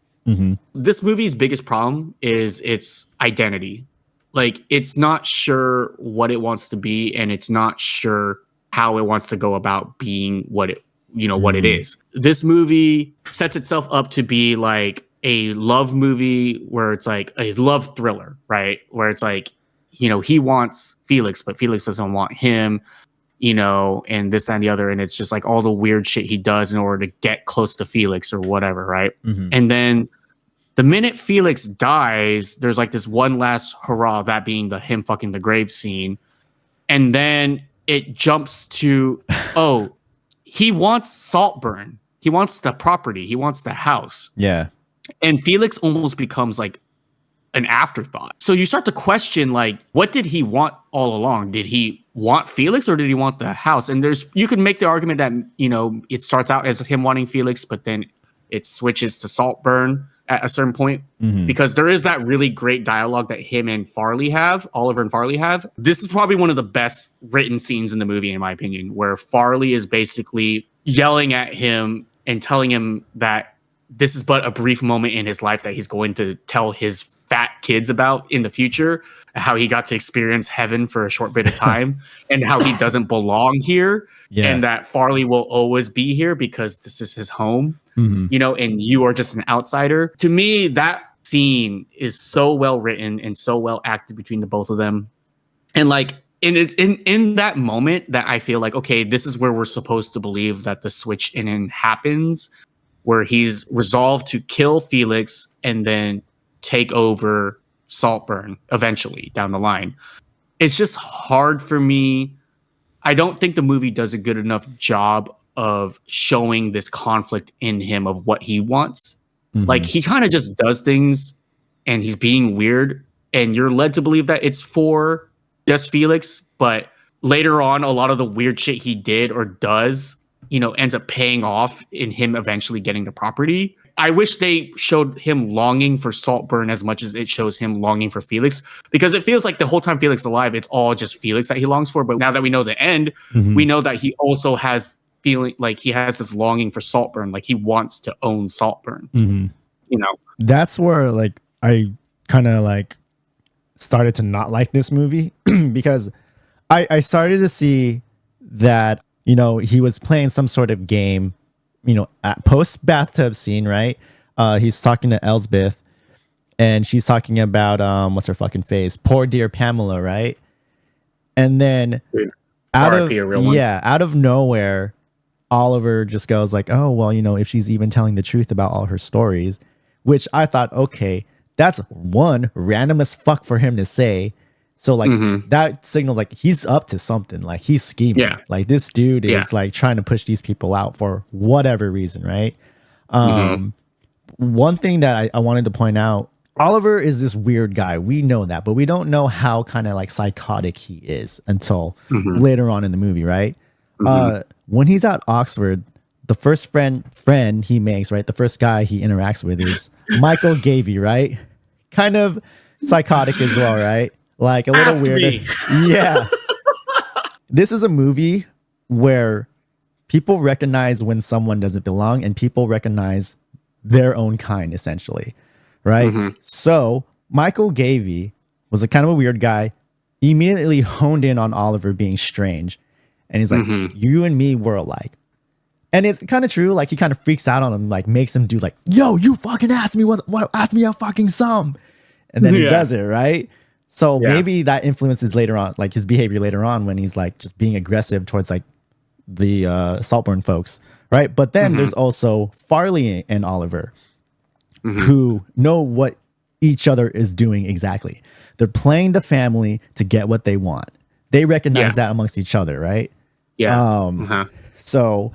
This movie's biggest problem is its identity. Like, it's not sure what it wants to be, and it's not sure how it wants to go about being what it is. This movie sets itself up to be like a love movie, where it's like a love thriller, right? Where it's like, you know, he wants Felix, but Felix doesn't want him, you know, and this, that, and the other. And it's just like all the weird shit he does in order to get close to Felix or whatever, right? And then the minute Felix dies, there's like this one last hurrah, that being him fucking the grave scene. And then it jumps to, oh, he wants Saltburn. He wants the property. He wants the house. Yeah. And Felix almost becomes like an afterthought. So you start to question, like, what did he want all along? Did he want Felix or did he want the house? And you can make the argument that, it starts out as him wanting Felix, but then it switches to Saltburn at a certain point, because there is that really great dialogue that him and Oliver and Farley have. This is probably one of the best written scenes in the movie, in my opinion, where Farley is basically yelling at him and telling him that this is but a brief moment in his life that he's going to tell his fat kids about in the future, how he got to experience heaven for a short bit of time and how he doesn't belong here, and that Farley will always be here because this is his home, and you are just an outsider. To me, that scene is so well written and so well acted between the both of them. And it's in that moment that I feel like, okay, this is where we're supposed to believe that the switch in happens, where he's resolved to kill Felix and then take over Saltburn eventually down the line. It's just hard for me. I don't think the movie does a good enough job of showing this conflict in him of what he wants. Like, he kind of just does things and he's being weird, and you're led to believe that it's for just Felix, but later on, a lot of the weird shit he did or does, ends up paying off in him eventually getting the property. I wish they showed him longing for Saltburn as much as it shows him longing for Felix, because it feels like the whole time Felix is alive, it's all just Felix that he longs for. But now that we know the end, we know that he also has feeling like he has this longing for Saltburn, like he wants to own Saltburn. That's where I kind of started to not like this movie because I started to see that he was playing some sort of game, at post bathtub scene, right? He's talking to Elsbeth and she's talking about what's her fucking face, poor dear Pamela, right? And then out of nowhere, Oliver just goes like, oh well, if she's even telling the truth about all her stories, which I thought, okay, that's one random as fuck for him to say. So that signals like he's up to something, like he's scheming. Yeah. Like this dude is like trying to push these people out for whatever reason, right? One thing that I wanted to point out, Oliver is this weird guy. We know that, but we don't know how kind of like psychotic he is until later on in the movie, right? When he's at Oxford, the first friend he makes, right? The first guy he interacts with is Michael Gavey, right? Kind of psychotic as well, right? Like a little weird. Yeah. This is a movie where people recognize when someone doesn't belong and people recognize their own kind, essentially. Right. So Michael Gavey was a kind of a weird guy. He immediately honed in on Oliver being strange. And he's like, you and me were alike. And it's kind of true. Like he kind of freaks out on him, like makes him do like, yo, you fucking asked me ask me a fucking sum. And then he does it, right? So maybe that influences later on, like his behavior later on when he's like just being aggressive towards like the Saltburn folks, right? But then there's also Farley and Oliver who know what each other is doing exactly. They're playing the family to get what they want. They recognize that amongst each other, right? Yeah. So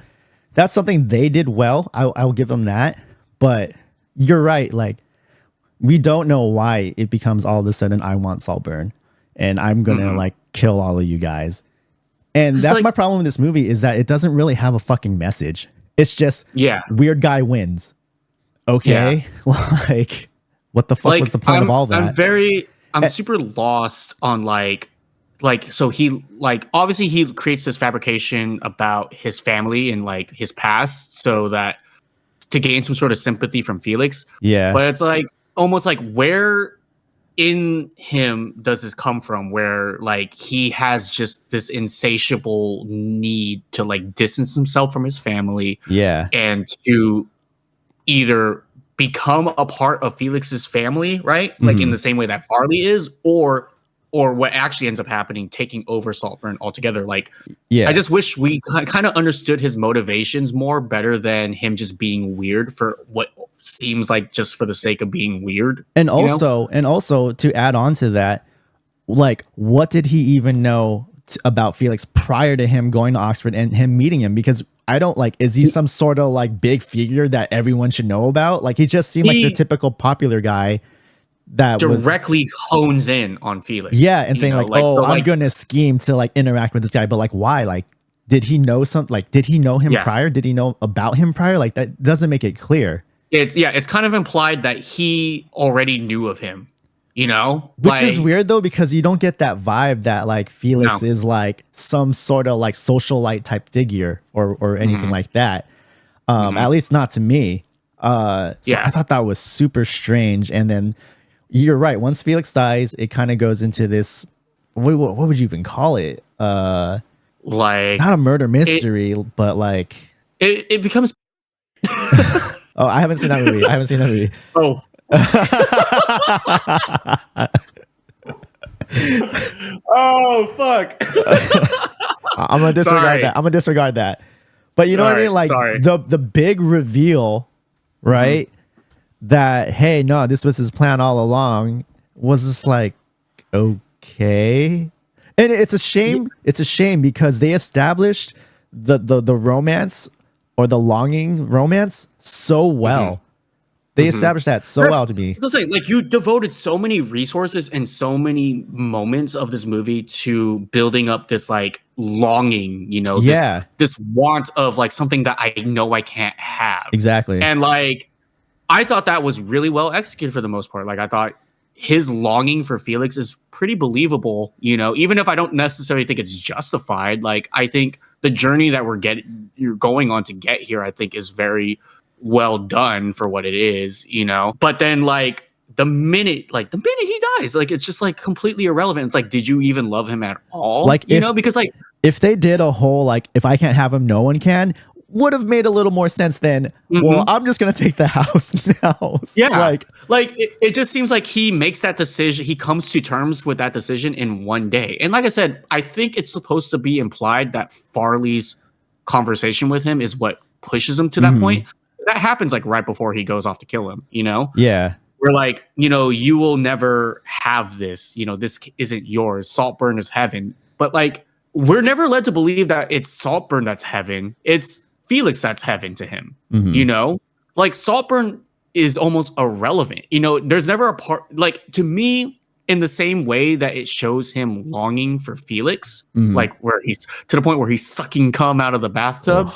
that's something they did well. I will give them that. But you're right, like we don't know why it becomes all of a sudden I want Saltburn and I'm gonna like kill all of you guys. And that's my problem with this movie is that it doesn't really have a fucking message. It's just weird guy wins. Okay. Like what the fuck was the point of all that? I'm super lost on so he like obviously he creates this fabrication about his family and like his past so that to gain some sort of sympathy from Felix. Yeah. But it's like almost like where in him does this come from where like he has just this insatiable need to like distance himself from his family and to either become a part of Felix's family, right? Like in the same way that Farley is, or what actually ends up happening, taking over Saltburn altogether. Like, I just wish we kind of understood his motivations more better than him just being weird for what seems like just for the sake of being weird. And also to add on to that, like, what did he even know about Felix prior to him going to Oxford and him meeting him? Because I don't like, is he some sort of like big figure that everyone should know about? Like, he just seemed like the typical popular guy that was directly hones in on Felix. yeah, and saying like, oh, so, I'm gonna scheme to like interact with this guy, but like why? Like, did he know something? Like, did he know him prior? Did he know about him prior? Like, that doesn't make it clear. It's kind of implied that he already knew of him, Which is weird though, because you don't get that vibe that like Felix is like some sort of like socialite type figure or anything like that. At least not to me. I thought that was super strange. And then you're right. Once Felix dies, it kind of goes into this. What would you even call it? Like not a murder mystery, but like it becomes. Oh, I haven't seen that movie. Oh. Oh fuck. I'm gonna disregard that. But you know what I mean? Like the big reveal, right? That hey, no, this was his plan all along, was just like, okay. And it's a shame. It's a shame because they established the romance or the longing romance so well. They established that so well to me. I was saying, like, you devoted so many resources and so many moments of this movie to building up this like longing, this want of like something that I know I can't have. Exactly. And like, I thought that was really well executed for the most part. Like, I thought his longing for Felix is pretty believable, even if I don't necessarily think it's justified. Like, I think the journey that you're going on to get here, I think is very well done for what it is, but then like the minute he dies, like it's just like completely irrelevant. It's like, did you even love him at all? Like, because like if they did a whole like, if I can't have him, no one can, would have made a little more sense than well, I'm just gonna take the house now. Like it just seems like he makes that decision, he comes to terms with that decision in one day. And like I said, I think it's supposed to be implied that Farley's conversation with him is what pushes him to that point. That happens like right before he goes off to kill him, Yeah. We're like, you will never have this, this isn't yours. Saltburn is heaven. But like, we're never led to believe that it's Saltburn that's heaven. It's Felix that's heaven to him, Like, Saltburn is almost irrelevant. There's never a part, like, to me, in the same way that it shows him longing for Felix, like where he's to the point where he's sucking cum out of the bathtub.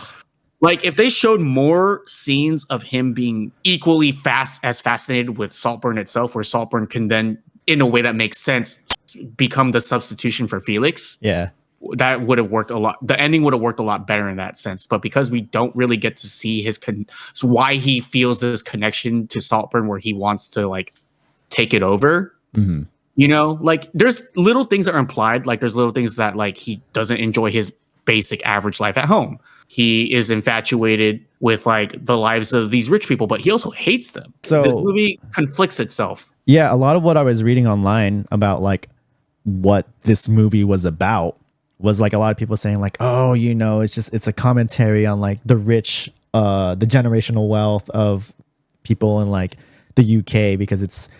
Like, if they showed more scenes of him being equally fascinated with Saltburn itself, where Saltburn can then, in a way that makes sense, become the substitution for Felix. Yeah. That would have worked a lot. The ending would have worked a lot better in that sense. But because we don't really get to see so why he feels this connection to Saltburn where he wants to like take it over, like there's little things that are implied. Like there's little things that like he doesn't enjoy his basic average life at home. He is infatuated with like the lives of these rich people, but he also hates them. So this movie conflicts itself. Yeah, a lot of what I was reading online about like what this movie was about was like a lot of people saying like, oh, it's a commentary on like the rich, the generational wealth of people in like the UK because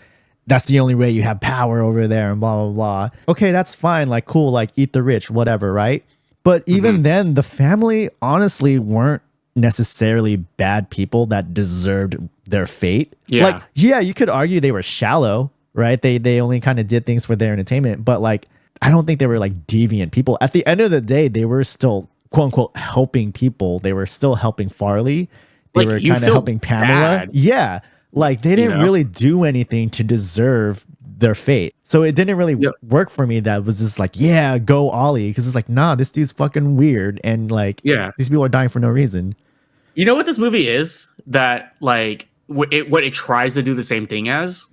that's the only way you have power over there and blah, blah, blah. Okay, that's fine. Like, cool. Like, eat the rich, whatever, right? But even then, the family honestly weren't necessarily bad people that deserved their fate. Yeah. Like, yeah, you could argue they were shallow, right? They only kind of did things for their entertainment. But like, I don't think they were like deviant people. At the end of the day, they were still, quote unquote, helping people. They were still helping Farley. They were kind of helping Pamela. Bad. Yeah. Like, they didn't really do anything to deserve their fate. So it didn't really work for me. That was just like, yeah, go Ollie. Because it's like, nah, this dude's fucking weird. And like, these people are dying for no reason. You know what this movie is? That like, what it tries to do the same thing as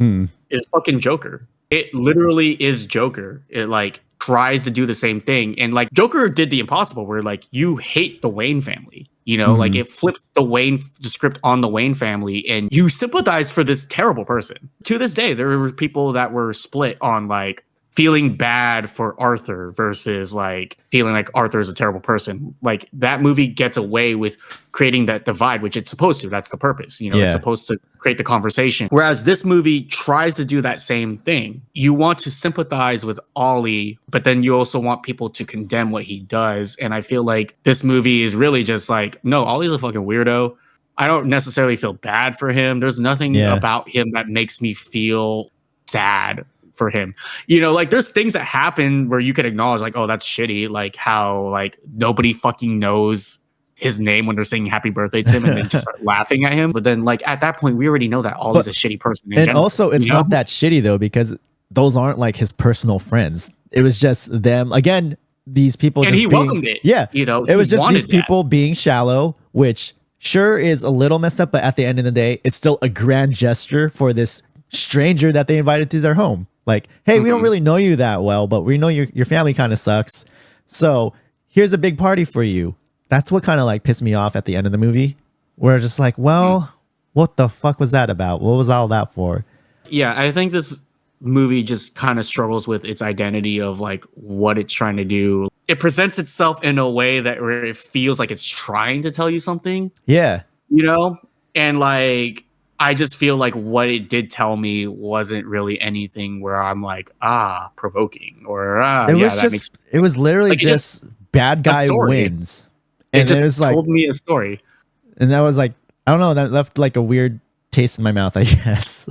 is fucking Joker. It literally is Joker. It like tries to do the same thing. And like Joker did the impossible where like you hate the Wayne family. Like it flips the script on the Wayne family and you sympathize for this terrible person. To this day, there were people that were split on like feeling bad for Arthur versus like feeling like Arthur is a terrible person. Like that movie gets away with creating that divide, which it's supposed to. That's the purpose. It's supposed to create the conversation. Whereas this movie tries to do that same thing. You want to sympathize with Ollie, but then you also want people to condemn what he does. And I feel like this movie is really just like, no, Ollie's a fucking weirdo. I don't necessarily feel bad for him. There's nothing about him that makes me feel sad for him. You know, like there's things that happen where you can acknowledge like, oh, that's shitty. Like how like nobody fucking knows his name when they're saying happy birthday to him and then just start laughing at him. But then like at that point, we already know that Ollie's a shitty person. And general, also it's not that shitty though, because those aren't like his personal friends. It was just them again. These people, and just he welcomed it. Yeah, you know, it was just these people being shallow, which sure is a little messed up, but at the end of the day, it's still a grand gesture for this stranger that they invited to their home. Like, hey, we don't really know you that well, but we know your family kind of sucks. So here's a big party for you. That's what kind of like pissed me off at the end of the movie. Where just like, well, what the fuck was that about? What was all that for? Yeah, I think this movie just kind of struggles with its identity of like what it's trying to do. It presents itself in a way that where it feels like it's trying to tell you something. Yeah. You know? And like, I just feel like what it did tell me wasn't really anything where I'm like, provoking or it was literally like just bad guy wins. And it just told me a story. And that was like, I don't know, that left like a weird taste in my mouth, I guess.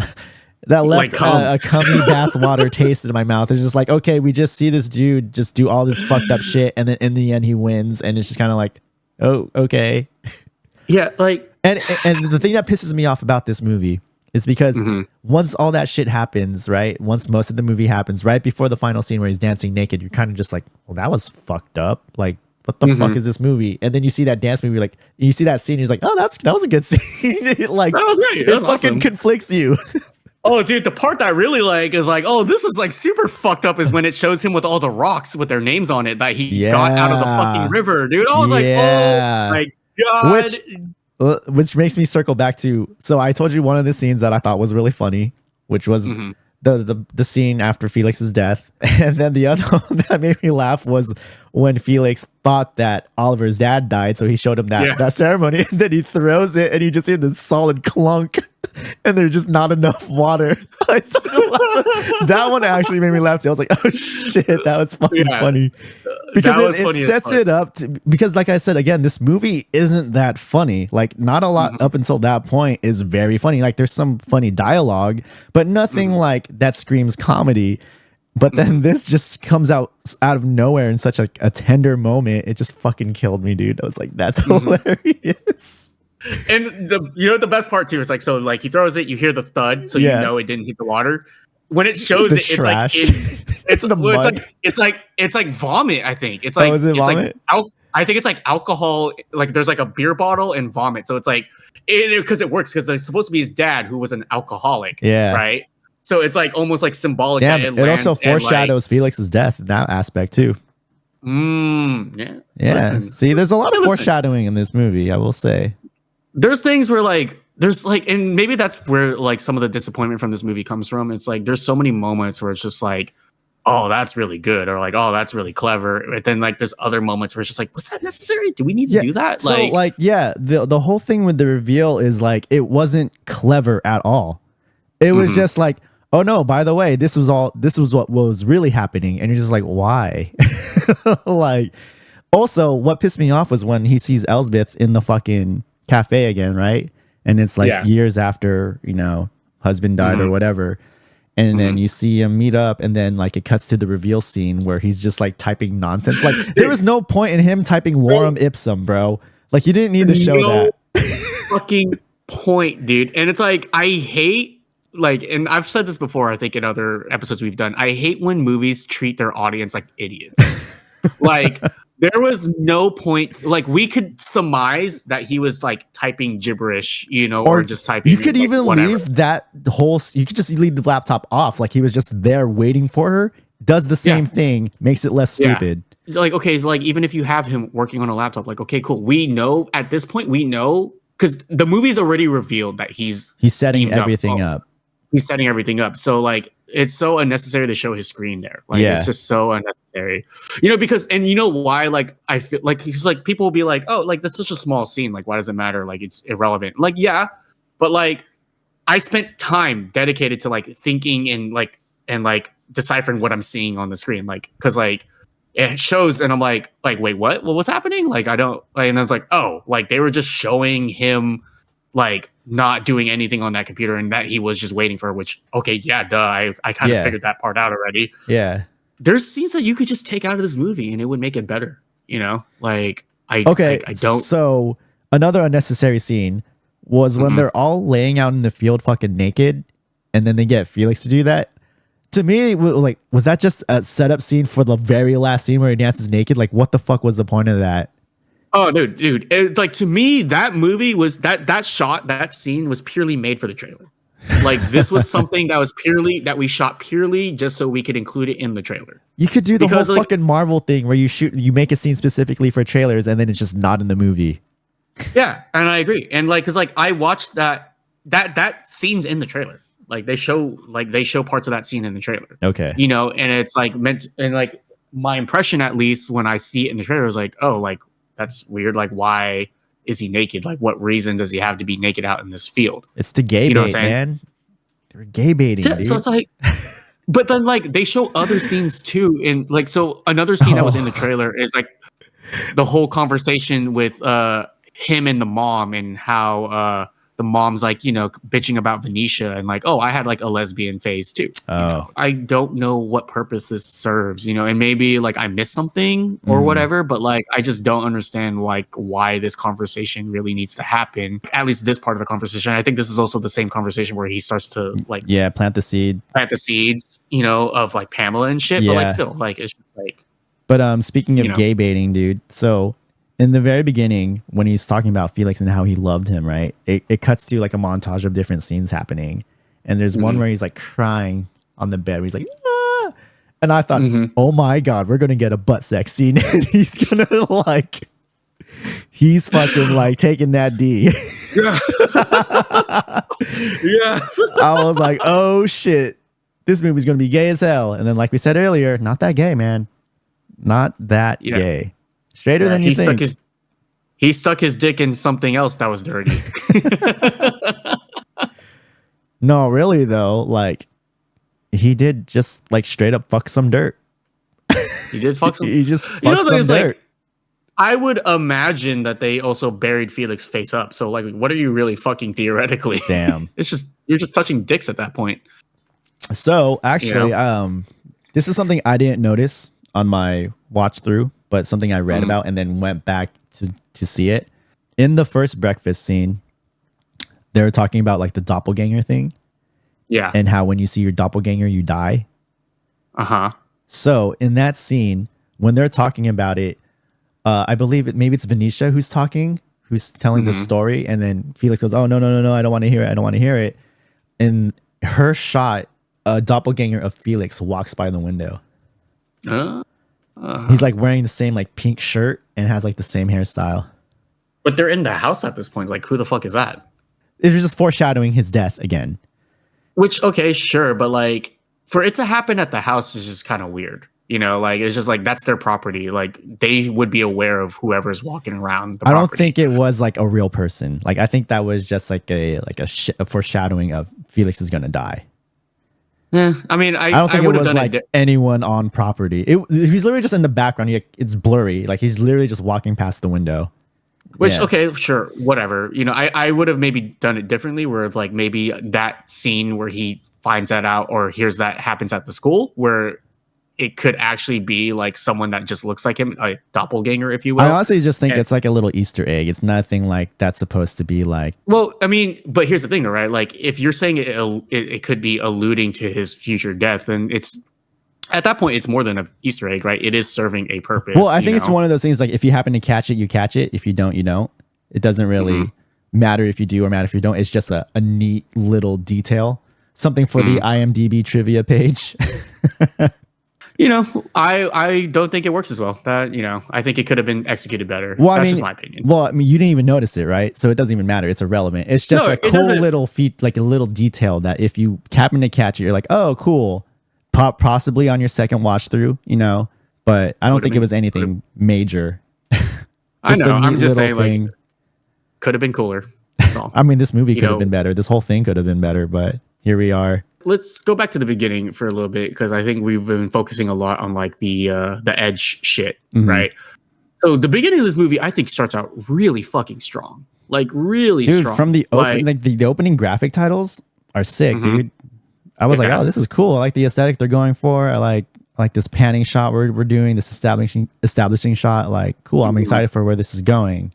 That left like a cummy bathwater taste in my mouth. It's just like, okay, we just see this dude just do all this fucked up shit, and then in the end he wins, and it's just kind of like, oh, okay. Yeah, like, and the thing that pisses me off about this movie is because once all that shit happens, right? Once most of the movie happens, right before the final scene where he's dancing naked, you're kind of just like, well, that was fucked up. Like, what the fuck is this movie? And then you see that dance movie, like you see that scene, you're like, oh, that was a good scene. Like, that was great. That was fucking conflicts you. Oh, dude, the part that I really like is like, oh, this is like super fucked up is when it shows him with all the rocks with their names on it that he got out of the fucking river, dude. I was like, oh my God. Which makes me circle back to, so I told you one of the scenes that I thought was really funny, which was the scene after Felix's death. And then the other one that made me laugh was when Felix thought that Oliver's dad died. So he showed him that ceremony, and then he throws it and you just hear this solid clunk. And there's just not enough water. I started laughing. That one actually made me laugh too. I was like, oh shit, that was fucking funny. Because it sets it up to, because like I said, again, this movie isn't that funny. Like not a lot up until that point is very funny. Like there's some funny dialogue, but nothing like that screams comedy. But then this just comes out of nowhere in such a tender moment. It just fucking killed me, dude. I was like, that's hilarious. And the best part too is like, so like he throws it, you hear the thud, so you know it didn't hit the water. When it shows it, it's like vomit. I think it's like, is it vomit? I think it's like alcohol. Like there's like a beer bottle and vomit. So it's like because it works because it's supposed to be his dad who was an alcoholic. Yeah. Right. So it's like almost like symbolic. Yeah. It also foreshadows Felix's death in that aspect too. Yeah. Listen, see, there's a lot of foreshadowing in this movie, I will say. There's things where like there's like, and maybe that's where like some of the disappointment from this movie comes from. It's like there's so many moments where it's just like, oh, that's really good, or like, oh, that's really clever. But then like there's other moments where it's just like, was that necessary? Do we need to do that? So the whole thing with the reveal is like it wasn't clever at all. It was just like, oh no, by the way, this was what was really happening, and you're just like, why? Like, also, what pissed me off was when he sees Elsbeth in the fucking cafe again, right? And it's like years after, husband died or whatever. And then you see him meet up, and then like it cuts to the reveal scene where he's just like typing nonsense. Like there was no point in him typing lorem ipsum, bro. Like you didn't need to show that. Fucking point, dude. And it's like, I hate like, and I've said this before, I think in other episodes we've done, I hate when movies treat their audience like idiots. Like there was no point. Like we could surmise that he was like typing gibberish, or just typing. You could even leave that whole. You could just leave the laptop off. Like he was just there waiting for her. Does the same thing. Makes it less stupid. Like okay, so like even if you have him working on a laptop, like okay, cool. We know at this point. We know because the movie's already revealed that he's setting everything up. He's setting everything up. So like it's so unnecessary to show his screen there. Like it's just so unnecessary. Because and you know why? Like I feel like he's like people will be like, oh, like that's such a small scene. Like why does it matter? Like it's irrelevant. Like yeah, but like I spent time dedicated to like thinking and like deciphering what I'm seeing on the screen. Like because like it shows and I'm like wait what? Well, what's happening? Like I don't. Like, and I was like oh like they were just showing him like not doing anything on that computer and that he was just waiting for her, which, okay, yeah, duh. I kind of figured that part out already. Yeah. There's scenes that you could just take out of this movie and it would make it better. Like I don't. So another unnecessary scene was when they're all laying out in the field fucking naked and then they get Felix to do that. To me, was that just a setup scene for the very last scene where he dances naked? Like, what the fuck was the point of that? Oh, dude. Like, to me, that movie was that scene was purely made for the trailer. Like, this was something that we shot purely just so we could include it in the trailer. You could do the whole fucking Marvel thing where you make a scene specifically for trailers and then it's just not in the movie. Yeah, and I agree. And cause I watched that scene's in the trailer. Like they show parts of that scene in the trailer. Okay. And it's meant, and my impression, at least when I see it in the trailer, is oh, that's weird. Like, why is he naked? Like, what reason does he have to be naked out in this field? It's the gay bait, man. They're gay baiting, dude. So it's but then they show other scenes too. And so another scene that was in the trailer is the whole conversation with him and the mom and how the mom's bitching about Venetia and oh, I had a lesbian phase too. I don't know what purpose this serves, and maybe I missed something or whatever, but I just don't understand why this conversation really needs to happen. At least this part of the conversation. I think this is also the same conversation where he starts to plant the seeds, of Pamela and shit. Yeah. But still, it's just But speaking of gay baiting, dude, so in the very beginning, when he's talking about Felix and how he loved him, right? It cuts to a montage of different scenes happening. And there's one where he's crying on the bed. Where he's like, ah! And I thought, oh my God, we're going to get a butt sex scene. And he's going to he's fucking taking that D. Yeah. I was like, oh shit, this movie's going to be gay as hell. And then like we said earlier, not that gay, man. Not that gay. Straighter than you think. He stuck his dick in something else that was dirty. No, really though. He did just straight up fuck some dirt. He did fuck some. He just fucked some dirt. I would imagine that they also buried Felix face up. So what are you really fucking theoretically? Damn. You're just touching dicks at that point. So actually, this is something I didn't notice on my watch through, but something I read about and then went back to see it. In the first breakfast scene, they were talking about the doppelganger thing. Yeah. And how when you see your doppelganger, you die. Uh-huh. So in that scene, when they're talking about it, I believe maybe it's Venetia who's talking, who's telling the story. And then Felix goes, oh, no, I don't want to hear it. I don't want to hear it. In her shot, a doppelganger of Felix walks by the window. He's wearing the same pink shirt and has the same hairstyle. But they're in the house at this point. Who the fuck is that? It was just foreshadowing his death again. Which, okay, sure, but for it to happen at the house is just kind of weird. It's just that's their property. They would be aware of whoever's walking around the property. I don't think it was a real person. I think that was just a foreshadowing of Felix is gonna die. Yeah, I mean, I don't think it was done anyone on property. He's literally just in the background. It's blurry. He's literally just walking past the window. Which, okay, sure, whatever. I would have maybe done it differently, where it's maybe that scene where he finds that out or hears that happens at the school, where it could actually be someone that just looks like him, a doppelganger, if you will. I honestly just think it's a little Easter egg. It's nothing that's supposed to be Well, I mean, but here's the thing, though, right? If you're saying it could be alluding to his future death, then it's at that point it's more than an Easter egg, right? It is serving a purpose. Well, I think it's one of those things if you happen to catch it, you catch it. If you don't, you don't. It doesn't really matter if you do or matter if you don't. It's just a neat little detail, something for the IMDb trivia page. I don't think it works as well. That, I think it could have been executed better. Well, That's just my opinion. Well, I mean, you didn't even notice it, right? So it doesn't even matter. It's irrelevant. It's just a cool little feat, a little detail that if you happen to catch it, you're like, oh, cool. Possibly on your second watch through, but I don't think it was anything major. I know. I'm just saying, could have been cooler. I mean, this movie could have been better. This whole thing could have been better, but here we are. Let's go back to the beginning for a little bit, because I think we've been focusing a lot on the edge shit, right? So the beginning of this movie, I think, starts out really fucking strong. like really Dude, strong. from the the opening graphic titles are sick, dude. I was like, oh, this is cool. I like the aesthetic they're going for. I like this panning shot we're doing, this establishing shot. Like, cool. I'm excited for where this is going.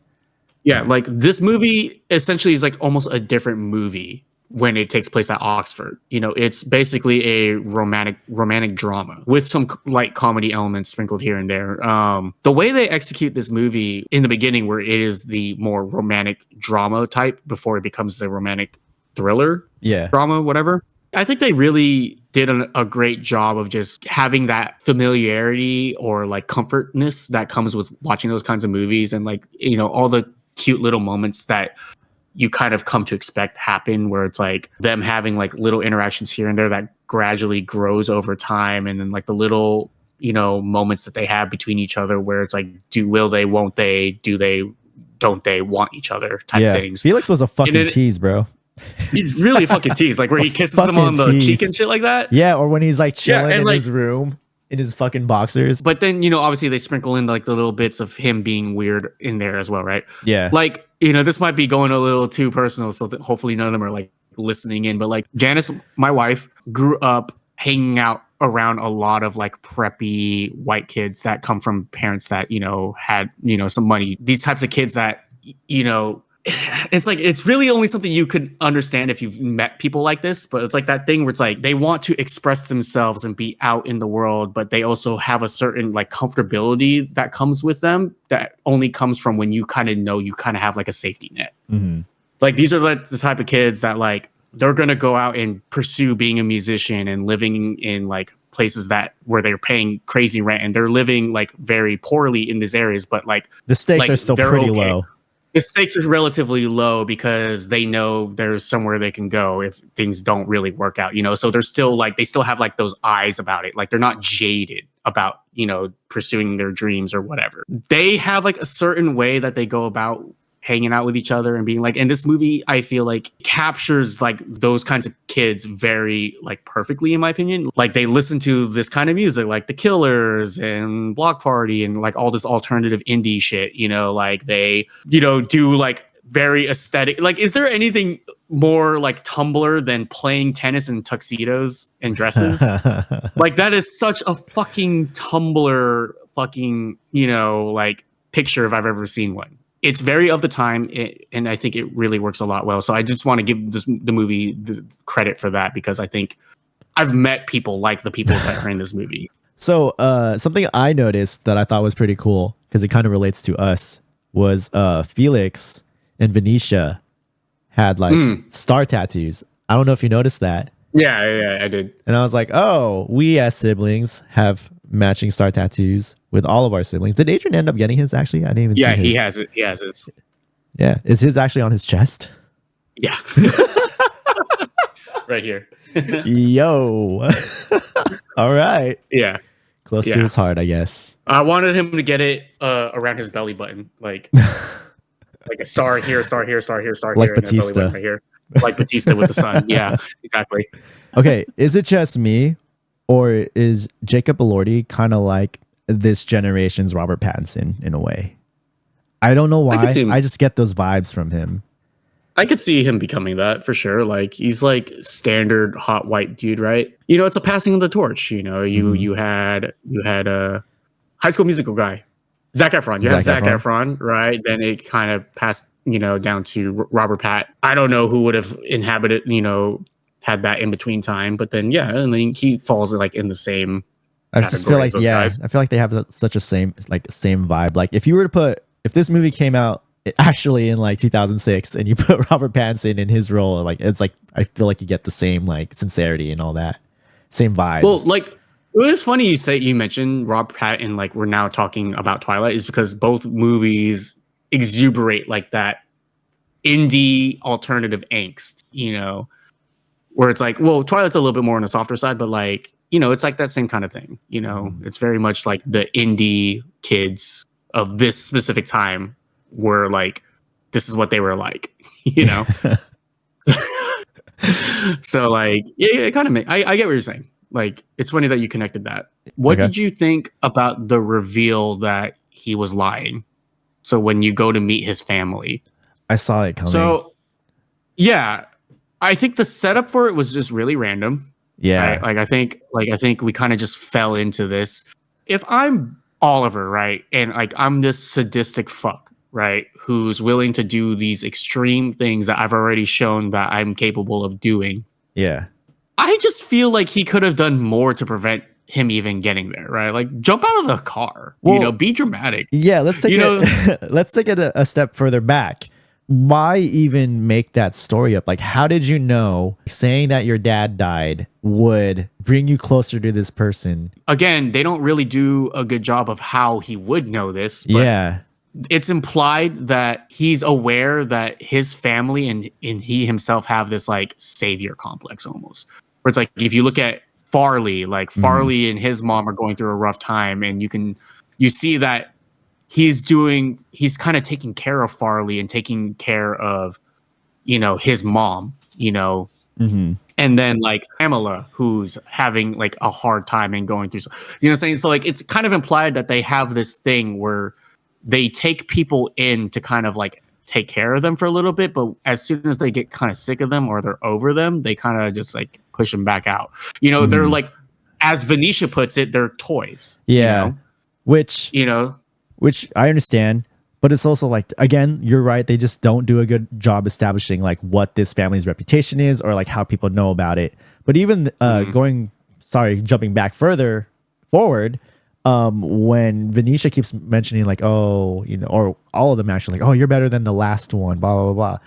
Yeah, like this movie essentially is like almost a different movie when it takes place at Oxford. You know, it's basically a romantic drama with some light comedy elements sprinkled here and there. The way they execute this movie in the beginning, where it is the more romantic drama type before it becomes the romantic thriller, drama, whatever. I think they really did a great job of just having that familiarity or like comfortness that comes with watching those kinds of movies, and like, you know, all the cute little moments that you kind of come to expect happen, where it's like them having like little interactions here and there that gradually grows over time, and then like the little, you know, moments that they have between each other where it's like, will they, won't they, do they, don't they want each other type things. Felix was a fucking tease, bro. He's really fucking tease, like where he kisses him on the cheek and shit like that. Yeah, or when he's like chilling in his room in his fucking boxers. But then, you know, obviously they sprinkle in like the little bits of him being weird in there as well, right? Yeah. Like, you know, this might be going a little too personal, so that hopefully none of them are like listening in. But like Janice, my wife, grew up hanging out around a lot of like preppy white kids that come from parents that, you know, had, you know, some money. These types of kids that, you know, it's like, it's really only something you could understand if you've met people like this, but it's like that thing where it's like they want to express themselves and be out in the world, but they also have a certain like comfortability that comes with them that only comes from when you kind of know you kind of have like a safety net. Like these are like the type of kids that like they're gonna go out and pursue being a musician and living in like places that where they're paying crazy rent, and they're living like very poorly in these areas, but like the stakes are still pretty low. The stakes are relatively low because they know there's somewhere they can go if things don't really work out, you know? So they're still like, they still have like those eyes about it. Like they're not jaded about, you know, pursuing their dreams or whatever. They have like a certain way that they go about hanging out with each other and being like, and this movie, I feel like captures like those kinds of kids very like perfectly, in my opinion. Like they listen to this kind of music, like The Killers and Block Party and like all this alternative indie shit, you know, like they, you know, do like very aesthetic. Like, is there anything more like Tumblr than playing tennis in tuxedos and dresses? Like that is such a fucking Tumblr fucking, you know, like picture if I've ever seen one. It's very of the time, and I think it really works a lot well. So I just want to give the movie the credit for that, because I think I've met people like the people that are in this movie. So something I noticed that I thought was pretty cool, because it kind of relates to us, was Felix and Venetia had like star tattoos. I don't know if you noticed that. Yeah, I did. And I was like, oh, we as siblings have matching star tattoos with all of our siblings. Did Adrian end up getting his actually? I didn't even see his. He has it. He has it. Yeah. Is his actually on his chest? Yeah. Right here. Yo. All right. Yeah. Close to his heart, I guess. I wanted him to get it around his belly button. Like a star here, star here, star here, star like here. Like Batista. Right here. Like Batista with the sun. Yeah, exactly. Okay. Is it just me? Or is Jacob Elordi kind of like this generation's Robert Pattinson in a way? I don't know why. I just get those vibes from him. I could see him becoming that for sure. Like he's like standard hot white dude, right? You know, it's a passing of the torch. You know, you had a High School Musical guy, Zac Efron. You have Zac Efron, right? Then it kind of passed, you know, down to Robert Pat. I don't know who would have inhabited, you know, had that in between time, but then and then he falls like in the same. I just feel like guys. I feel like they have such a same vibe. Like if this movie came out actually in like 2006 and you put Robert Pattinson in his role, like it's like I feel like you get the same like sincerity and all that, same vibes. Well, like it was funny you mentioned Rob Pat and like we're now talking about Twilight, is because both movies exuberate like that indie alternative angst, you know. Where it's like, well, Twilight's a little bit more on the softer side, but like, you know, it's like that same kind of thing. You know, it's very much like the indie kids of this specific time were like, this is what they were like, you know? So like, it kind of I get what you're saying. Like, it's funny that you connected that. What did you think about the reveal that he was lying? So when you go to meet his family. I saw it coming. So yeah, I think the setup for it was just really random. Yeah. Right? I think we kind of just fell into this. If I'm Oliver, right, and I'm this sadistic fuck, right, who's willing to do these extreme things that I've already shown that I'm capable of doing. Yeah. I just feel like he could have done more to prevent him even getting there, right? Like jump out of the car, Well, be dramatic. Yeah, let's take let's take it a step further back. Why even make that story up? Like, how did you know saying that your dad died would bring you closer to this person? Again, they don't really do a good job of how he would know this. But Yeah. it's implied that he's aware that his family and he himself have this like savior complex almost. Where it's like if you look at Farley, like Farley and his mom are going through a rough time, and you see that he's kind of taking care of Farley and taking care of, his mom, and then like Pamela, who's having like a hard time and going through, what I'm saying? So like, it's kind of implied that they have this thing where they take people in to kind of like take care of them for a little bit, but as soon as they get kind of sick of them or they're over them, they kind of just like push them back out. They're like, as Venetia puts it, they're toys. Yeah. Which I understand, but it's also like, again, you're right. They just don't do a good job establishing like what this family's reputation is or like how people know about it. But even jumping back further forward, when Venetia keeps mentioning like, oh, or all of them actually like, oh, you're better than the last one, blah, blah, blah.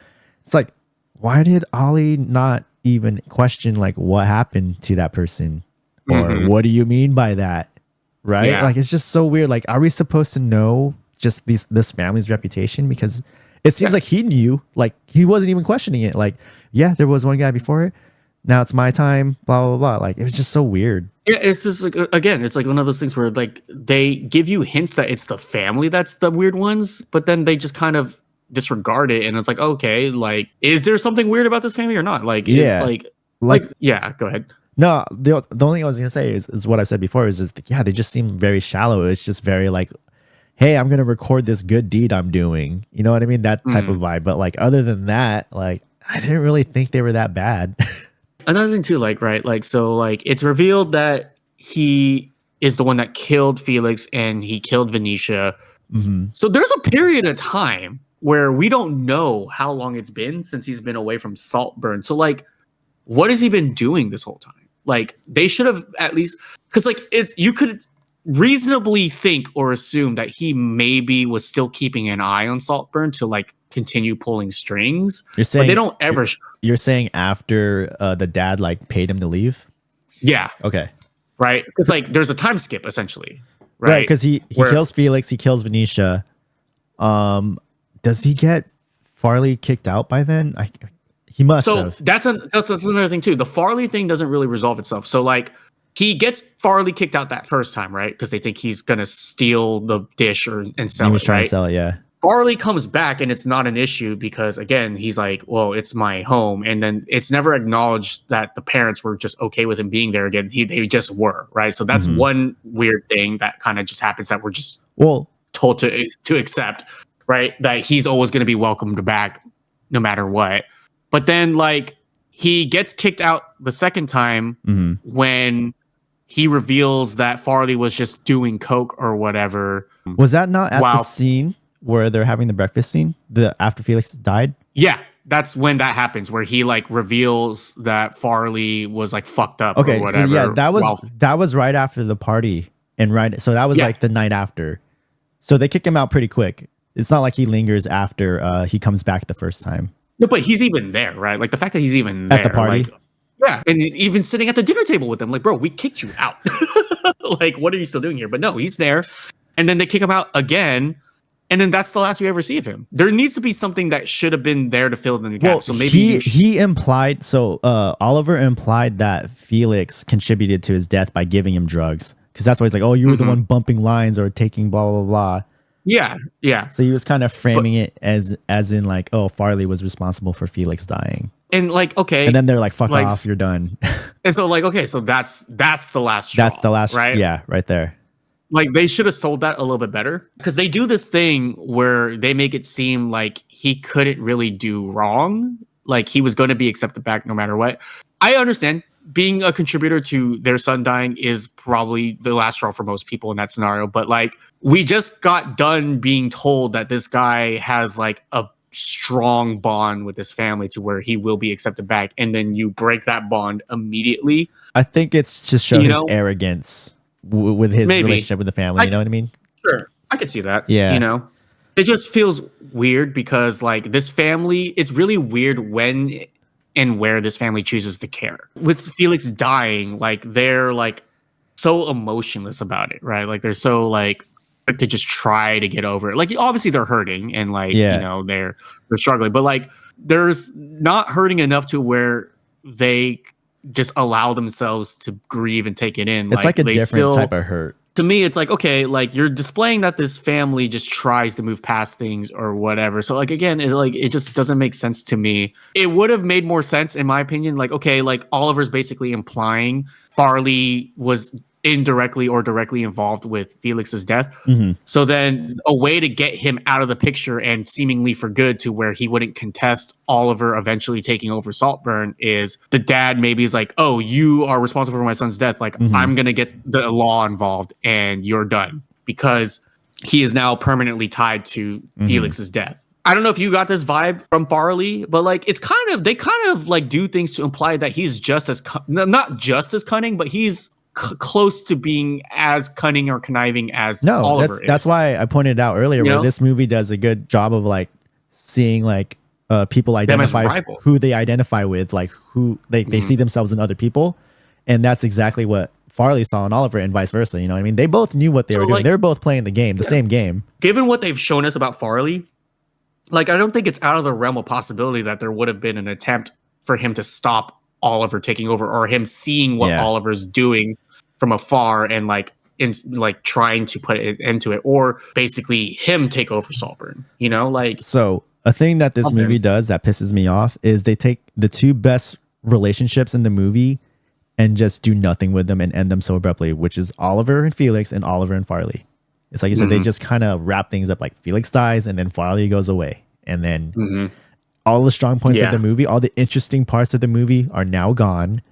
It's like, why did Ollie not even question like what happened to that person? Or what do you mean by that? Right? Yeah. Like, it's just so weird. Like, are we supposed to know just this family's reputation? Because it seems like he knew, like he wasn't even questioning it. Like, yeah, there was one guy before it. Now it's my time, blah, blah, blah. Like, it was just so weird. Yeah, it's just like, again, it's like one of those things where like they give you hints that it's the family that's the weird ones, but then they just kind of disregard it. And it's like, okay, like, is there something weird about this family or not? Like, yeah, it's like, yeah, go ahead. No, the only thing I was going to say is what I've said before is they just seem very shallow. It's just very like, hey, I'm going to record this good deed I'm doing. You know what I mean? That type of vibe. But like, other than that, like, I didn't really think they were that bad. Another thing too, like, right, like, so like it's revealed that he is the one that killed Felix and he killed Venetia. So there's a period of time where we don't know how long it's been since he's been away from Saltburn. So like, what has he been doing this whole time? Like, they should have at least, because like you could reasonably think or assume that he maybe was still keeping an eye on Saltburn to like continue pulling strings. You're saying, but they don't ever. You're saying after the dad like paid him to leave? Yeah. Okay. Right. Because like there's a time skip essentially. Right. Because he kills Felix, he kills Venetia. Does he get Farley kicked out by then? He must have. That's another thing too. The Farley thing doesn't really resolve itself. So like he gets Farley kicked out that first time, right? Because they think he's gonna steal the dish and sell it. He was trying to sell it, yeah. Farley comes back and it's not an issue because again, he's like, well, it's my home. And then it's never acknowledged that the parents were just okay with him being there again. They just were, right? So that's one weird thing that kind of just happens that we're just told to accept, right? That he's always going to be welcomed back no matter what. But then like he gets kicked out the second time when he reveals that Farley was just doing coke or whatever. Was that not at the scene where they're having the breakfast scene, after Felix died? Yeah, that's when that happens, where he like reveals that Farley was like fucked up or whatever. So yeah, that was right after the party, so that was like the night after. So they kick him out pretty quick. It's not like he lingers after he comes back the first time. No, but he's even there, right? Like the fact that he's even there at the party. Like, yeah, and even sitting at the dinner table with them, like, bro, we kicked you out. Like, what are you still doing here? But no, he's there, and then they kick him out again. And then that's the last we ever see of him. There needs to be something that should have been there to fill in the gap. Well, so maybe he implied. So Oliver implied that Felix contributed to his death by giving him drugs, because that's why he's like, "Oh, you were the one bumping lines or taking blah blah blah." Yeah, yeah. So he was kind of framing it as in like, "Oh, Farley was responsible for Felix dying." And like, okay, and then they're like, "Fuck off, you're done." And so like, okay, so that's the last straw. That's the last, right? Yeah, right there. Like they should have sold that a little bit better, because they do this thing where they make it seem like he couldn't really do wrong. Like he was going to be accepted back no matter what. I understand being a contributor to their son dying is probably the last straw for most people in that scenario. But like, we just got done being told that this guy has like a strong bond with his family to where he will be accepted back. And then you break that bond immediately. I think it's to show his arrogance with his relationship with the family. You know what I mean? Sure. I could see that. Yeah. You know, it just feels weird because like this family, it's really weird when and where this family chooses to care. With Felix dying, like they're like so emotionless about it, right? Like they're so like to just try to get over it. Like obviously they're hurting and like, you know, they're struggling, but like there's not hurting enough to where they just allow themselves to grieve and take it in. It's like a different type of hurt. To me, it's like, okay, like you're displaying that this family just tries to move past things or whatever. So like, again, it just doesn't make sense to me. It would have made more sense, in my opinion. Like, okay, like Oliver's basically implying Farley was indirectly or directly involved with Felix's death. Mm-hmm. So then a way to get him out of the picture and seemingly for good to where he wouldn't contest Oliver eventually taking over Saltburn is the dad maybe is like, oh, you are responsible for my son's death. Like, I'm going to get the law involved and you're done, because he is now permanently tied to Felix's death. I don't know if you got this vibe from Farley, but like they kind of like do things to imply that he's just as not just as cunning, but he's close to being as cunning or conniving as Oliver is. That's why I pointed out earlier where this movie does a good job of like seeing like people identify who they identify with, like who they see themselves in other people. And that's exactly what Farley saw in Oliver and vice versa. You know what I mean? They both knew what they were doing. They're both playing the game, the same game. Given what they've shown us about Farley, like I don't think it's out of the realm of possibility that there would have been an attempt for him to stop Oliver taking over, or him seeing what Oliver's doing from afar and like trying to put it into it, or basically him take over Saltburn, you know, like. So a thing that this movie does that pisses me off is they take the two best relationships in the movie and just do nothing with them and end them so abruptly, which is Oliver and Felix and Oliver and Farley. It's like you said, they just kind of wrap things up, like Felix dies and then Farley goes away. And then all the strong points of the movie, all the interesting parts of the movie are now gone.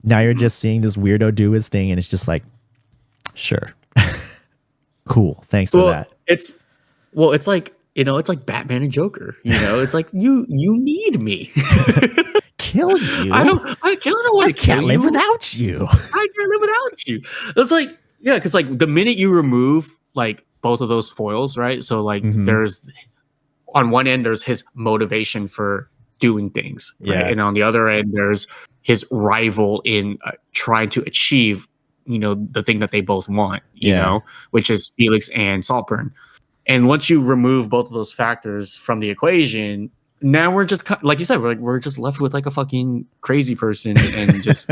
Now you're just seeing this weirdo do his thing, and it's just like, sure. Cool. Thanks for that. It's like, you know, it's like Batman and Joker. You know, it's like you need me. Kill you. I don't want to can't live without you. I can't live without you. It's like, yeah, because like the minute you remove like both of those foils, right? So like there's on one end there's his motivation for doing things, right? And on the other end there's his rival in trying to achieve, you know, the thing that they both want, you know, which is Felix and Saltburn. And once you remove both of those factors from the equation, now we're just like you said, we're just left with like a fucking crazy person, and just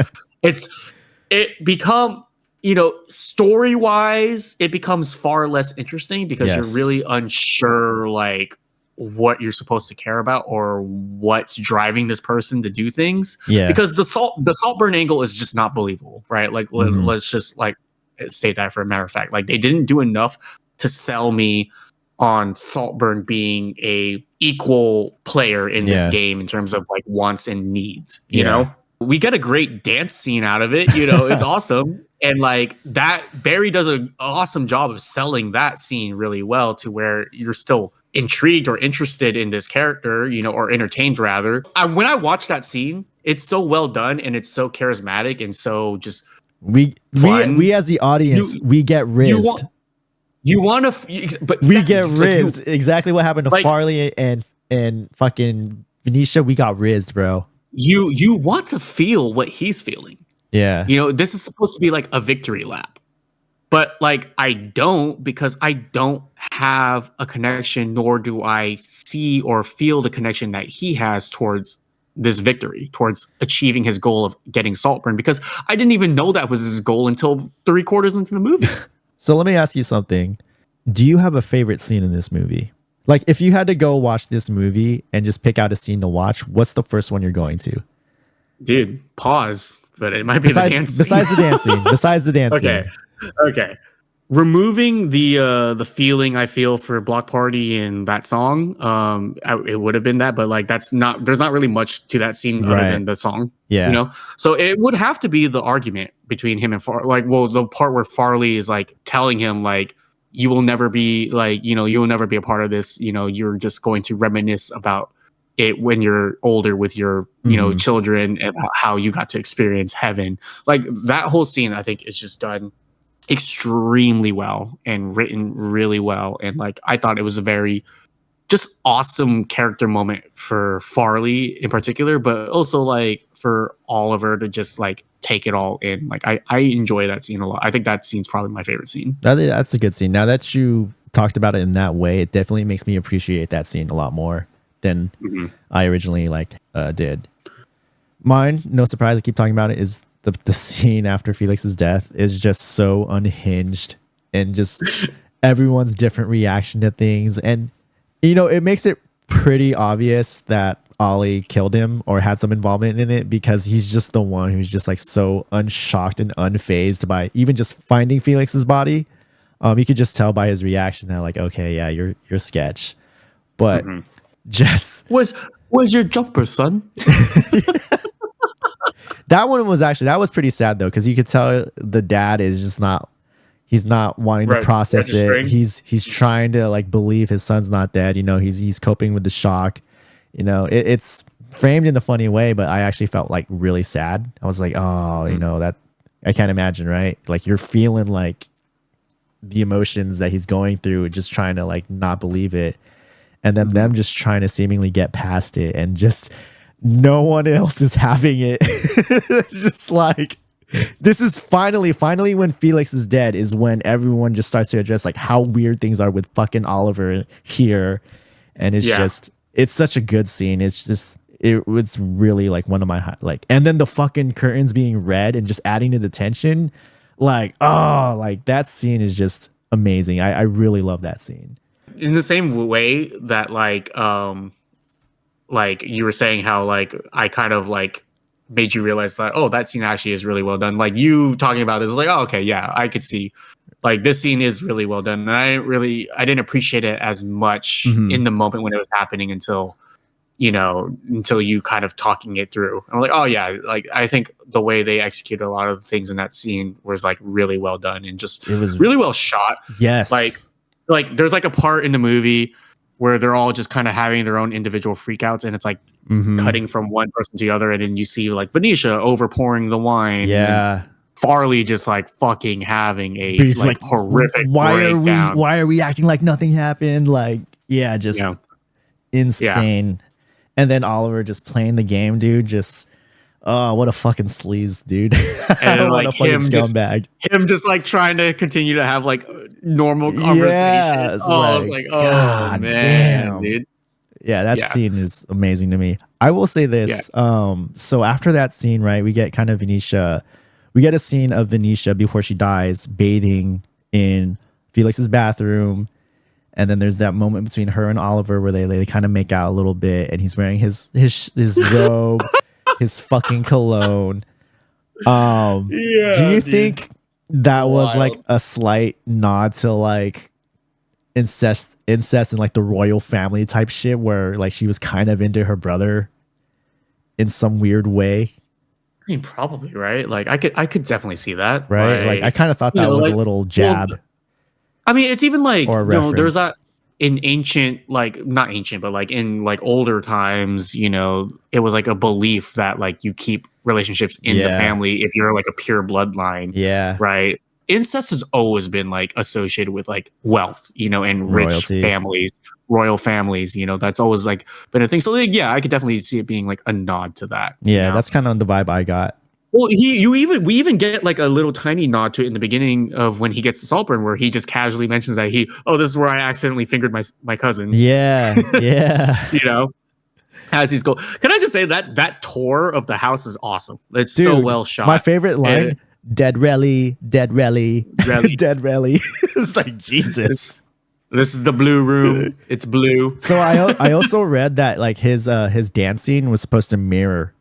it become, you know, story wise, it becomes far less interesting because you're really unsure like what you're supposed to care about or what's driving this person to do things. Yeah, because the Saltburn angle is just not believable, right? Like let's just like state that for a matter of fact. Like they didn't do enough to sell me on Saltburn being a equal player in this game in terms of like wants and needs. You know, we get a great dance scene out of it. You know, it's awesome. And like that, Barry does an awesome job of selling that scene really well to where you're still intrigued or interested in this character, you know, or entertained rather. When I watch that scene, it's so well done and it's so charismatic and so just we as the audience, we get rizzed. You want to, but we get rizzed. Exactly what happened to like, Farley and fucking Venetia. We got rizzed, bro. You want to feel what he's feeling. Yeah. You know, this is supposed to be like a victory lap. But like I don't, because I don't have a connection, nor do I see or feel the connection that he has towards this victory, towards achieving his goal of getting Saltburn, because I didn't even know that was his goal until 3/4 into the movie. So let me ask you something. Do you have a favorite scene in this movie? Like if you had to go watch this movie and just pick out a scene to watch, what's the first one you're going to? Dude, pause. But it might be the dance scene. Besides the dancing. Besides the dancing. Okay. removing the feeling I feel for Block Party in that song, it would have been that, but like there's not really much to that scene other than the song. Yeah. You know? So it would have to be the argument between him and the part where Farley is like telling him like, you will never be like, you will never be a part of this, you're just going to reminisce about it when you're older with your children, and how you got to experience heaven. Like that whole scene I think is just done extremely well and written really well, and like I thought it was a very just awesome character moment for Farley in particular, but also like for Oliver to just like take it all in. Like I enjoy that scene a lot. I think that scene's probably my favorite scene. That's a good scene. Now that you talked about it in that way, it definitely makes me appreciate that scene a lot more than I originally did. Mine, no surprise, I keep talking about it, is the scene after Felix's death is just so unhinged, and just everyone's different reaction to things. And, it makes it pretty obvious that Ollie killed him or had some involvement in it, because he's just the one who's just like so unshocked and unfazed by even just finding Felix's body. You could just tell by his reaction that like, okay, yeah, you're sketch. But just where's your jumper, son? That was pretty sad though, because you could tell the dad is just he's not wanting to process it. He's trying to like believe his son's not dead. He's coping with the shock. It's framed in a funny way, but I actually felt like really sad. I was like, oh, that I can't imagine, right? Like you're feeling like the emotions that he's going through, just trying to like not believe it. And then them just trying to seemingly get past it, and just no one else is having it. Just like, this is finally when Felix is dead is when everyone just starts to address like how weird things are with fucking Oliver here. And it's just, it's such a good scene. It's just, it's really like one of my, and then the fucking curtains being red and just adding to the tension. Like, oh, like that scene is just amazing. I really love that scene. In the same way that like you were saying how like I kind of like made you realize that, oh, that scene actually is really well done. Like you talking about this is like, oh, okay, yeah, I could see like this scene is really well done. And I didn't appreciate it as much in the moment when it was happening until you kind of talking it through. And I'm like, oh yeah, like I think the way they executed a lot of the things in that scene was like really well done, and just it was really well shot. Yes. Like there's like a part in the movie where they're all just kind of having their own individual freakouts, and it's like cutting from one person to the other, and then you see like Venetia overpouring the wine. Yeah. Farley just like fucking having a like horrific breakdown. Why are we acting like nothing happened? Like, yeah, just insane. Yeah. And then Oliver just playing the game, dude. Just, oh, what a fucking sleaze, dude. And what like a fucking scumbag. Him just like trying to continue to have like normal conversation. Yeah, I was like, oh man, damn. Dude. Yeah, that scene is amazing to me. I will say this. Yeah. So after that scene, right, we get kind of Venetia. We get a scene of Venetia before she dies bathing in Felix's bathroom. And then there's that moment between her and Oliver where they kind of make out a little bit, and he's wearing his robe, his fucking cologne. Do you think that was like a slight nod to like incest and like the royal family type shit, where like she was kind of into her brother in some weird way? I mean, probably, right? Like I could definitely see that. Right. Like I kind of thought that was like, a little jab. Well, I mean, it's even like, there's that in ancient, like not ancient, but like in like older times, it was like a belief that like you keep relationships in the family if you're like a pure bloodline. Yeah. Right. Incest has always been like associated with like wealth, and rich families, royal families, that's always like been a thing. So like, yeah, I could definitely see it being like a nod to that. Yeah, that's kind of the vibe I got. Well, we even get like a little tiny nod to it in the beginning of when he gets to Saltburn, where he just casually mentions that this is where I accidentally fingered my cousin. Yeah, yeah. As he's going. Can I just say that tour of the house is awesome. It's so well shot. My favorite line: "Dead Relly, dead Relly, dead Relly." It's like Jesus. This is the blue room. It's blue. So I also read that like his dance scene was supposed to mirror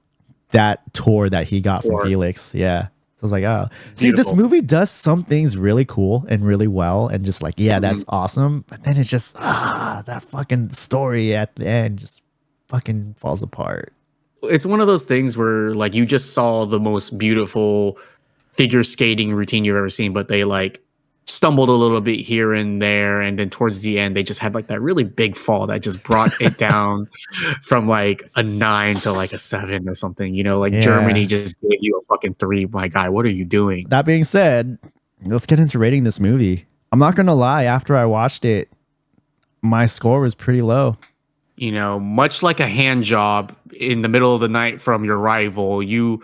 that tour that he got from Felix. Yeah. So I was like, oh, see, this movie does some things really cool and really well, and just like, yeah, that's awesome. But then it's just that fucking story at the end just fucking falls apart. It's one of those things where like you just saw the most beautiful figure skating routine you've ever seen, but they like stumbled a little bit here and there, and then towards the end they just had like that really big fall that just brought it down from like a 9 to like a 7 or something, you know, like Germany just gave you a fucking 3. My guy, what are you doing? That being said, let's get into rating this movie. I'm not gonna lie, after I watched it, my score was pretty low. You know, much like a hand job in the middle of the night from your rival, you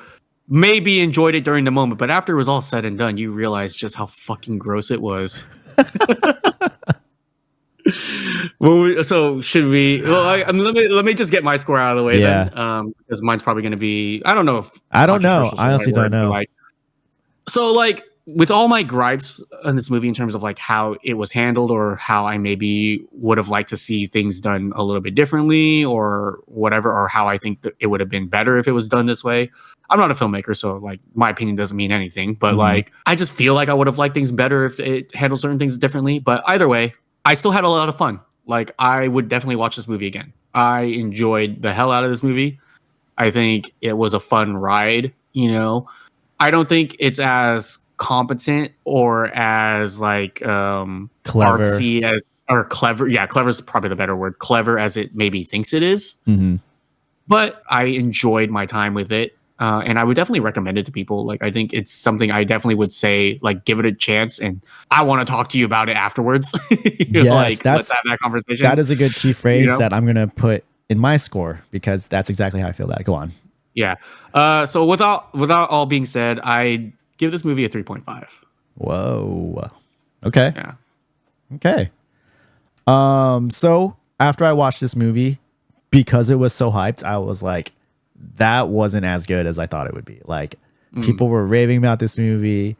maybe enjoyed it during the moment, but after it was all said and done, you realized just how fucking gross it was. Well, so should we? Well, let me just get my score out of the way then, because mine's probably going to be. I don't know if I don't know. I honestly don't know. Like, so like with all my gripes on this movie in terms of like how it was handled or how I maybe would have liked to see things done a little bit differently or whatever, or how I think that it would have been better if it was done this way. I'm not a filmmaker, so like my opinion doesn't mean anything, but like I just feel like I would have liked things better if it handled certain things differently. But either way, I still had a lot of fun. Like I would definitely watch this movie again. I enjoyed the hell out of this movie. I think it was a fun ride, you know. I don't think it's as competent or as like clever, artsy as or clever. Yeah, clever is probably the better word. Clever as it maybe thinks it is. But I enjoyed my time with it. And I would definitely recommend it to people. Like, I think it's something I definitely would say, like, give it a chance. And I want to talk to you about it afterwards. Yes, like, let's have that conversation. That is a good key phrase that I'm going to put in my score because that's exactly how I feel that. Go on. Yeah. So without all being said, I give this movie a 3.5. Whoa. Okay. Yeah. Okay. So after I watched this movie, because it was so hyped, I was like, that wasn't as good as I thought it would be. Like people were raving about this movie,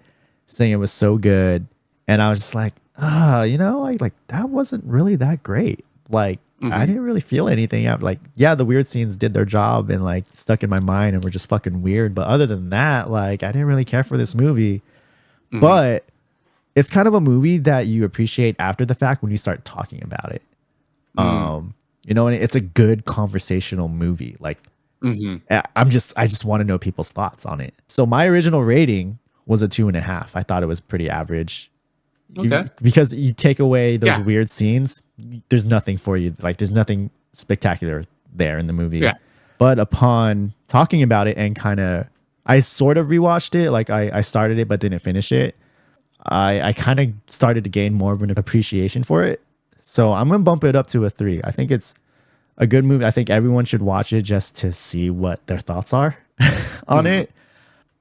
saying it was so good. And I was just like, you know, like that wasn't really that great. Like I didn't really feel anything. Like, yeah, the weird scenes did their job and like stuck in my mind and were just fucking weird. But other than that, like I didn't really care for this movie. But it's kind of a movie that you appreciate after the fact when you start talking about it. You know, and it's a good conversational movie. Like, I just want to know people's thoughts on it. So my original rating was a 2.5. I thought it was pretty average. Because you take away those weird scenes, there's nothing for you. Like there's nothing spectacular there in the movie. Yeah. But upon talking about it and I sort of rewatched it. Like I started it but didn't finish it. I kind of started to gain more of an appreciation for it. So I'm gonna bump it up to a 3. I think it's a good movie. I think everyone should watch it just to see what their thoughts are on it.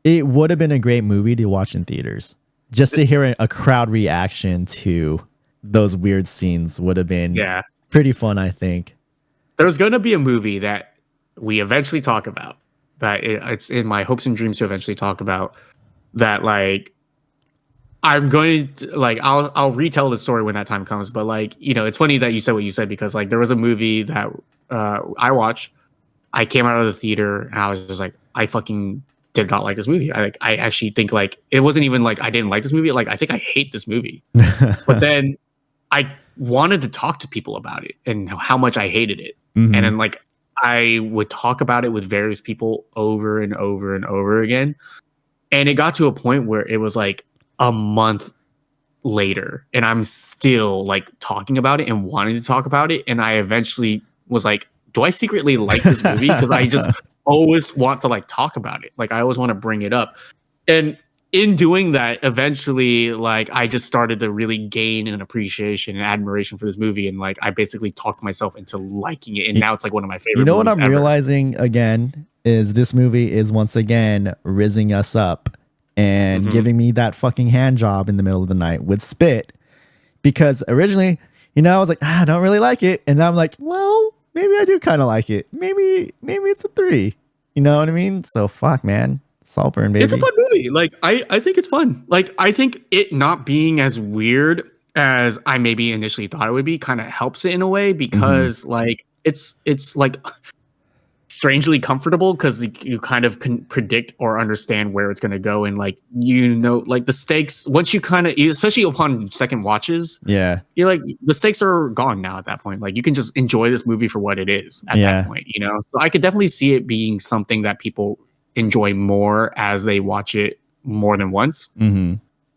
It would have been a great movie to watch in theaters. Just to hear a crowd reaction to those weird scenes would have been pretty fun, I think. There's going to be a movie that we eventually talk about, that it's in my hopes and dreams to eventually talk about, that like I'm going to like I'll retell the story when that time comes. But like, you know, it's funny that you said what you said, because like there was a movie that I watched. I came out of the theater and I was just like, I fucking did not like this movie. I actually think like it wasn't even like I didn't like this movie. Like I think I hate this movie. But then I wanted to talk to people about it and how much I hated it. And then like I would talk about it with various people over and over and over again. And it got to a point where it was like a month later and I'm still like talking about it and wanting to talk about it. And I eventually was like, do I secretly like this movie? Because I just always want to like talk about it. Like I always want to bring it up. And in doing that, eventually, like I just started to really gain an appreciation and admiration for this movie. And like I basically talked myself into liking it. And now it's like one of my favorite movies. You know what I'm ever. realizing again is this movie is once again rizzing us up and giving me that fucking hand job in the middle of the night with spit. Because originally, you know, I was like, I don't really like it. And now I'm like, well, maybe I do kind of like it. Maybe it's a 3. You know what I mean? So fuck, man. Saltburn, baby. It's a fun movie. Like I think it's fun. Like I think it not being as weird as I maybe initially thought it would be kind of helps it in a way, because like it's like strangely comfortable because you kind of can predict or understand where it's going to go, and like like the stakes once you kind of, especially upon second watches, Yeah. you're like, the stakes are gone now at that point. Like you can just enjoy this movie for what it is at that point, So I could definitely see it being something that people enjoy more as they watch it more than once. Mm-hmm.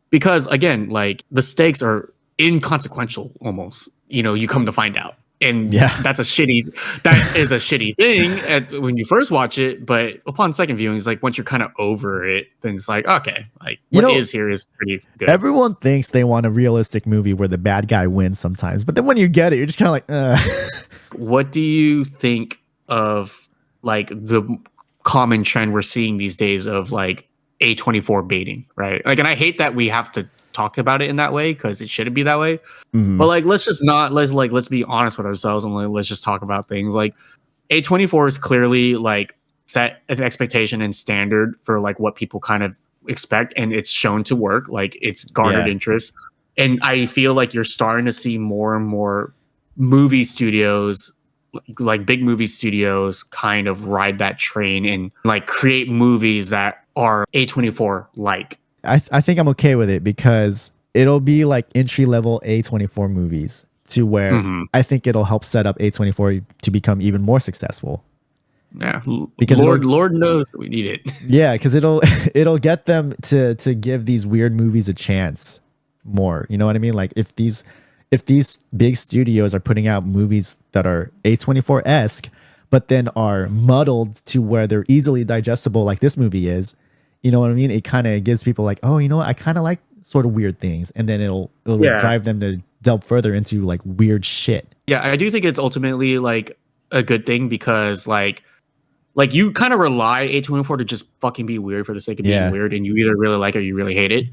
Because again, like the stakes are inconsequential almost, you come to find out. And that is a shitty thing when you first watch it, but upon second viewing, it's like once you're kind of over it, then it's like, okay, like what is here is pretty good. Everyone thinks they want a realistic movie where the bad guy wins sometimes, but then when you get it, you're just kind of like, What do you think of like the common trend we're seeing these days of like A24 baiting, right? Like, and I hate that we have to talk about it in that way because it shouldn't be that way. But like, let's be honest with ourselves and let's just talk about things. Like A24 is clearly like set an expectation and standard for like what people kind of expect, and it's shown to work. Like it's garnered interest, and I feel like you're starting to see more and more movie studios, like big movie studios, kind of ride that train and like create movies that are A24 like. I think I'm okay with it because it'll be like entry level A24 movies to where I think it'll help set up A24 to become even more successful. Yeah, because Lord knows that we need it. Yeah, because it'll get them to give these weird movies a chance more. You know what I mean? Like if these big studios are putting out movies that are A24-esque, but then are muddled to where they're easily digestible, like this movie is. You know what I mean? It kind of gives people like, oh, you know what? I kind of like sort of weird things. And then it'll drive them to delve further into like weird shit. Yeah, I do think it's ultimately like a good thing because like you kind of rely A24 to just fucking be weird for the sake of being weird. And you either really like it or you really hate it.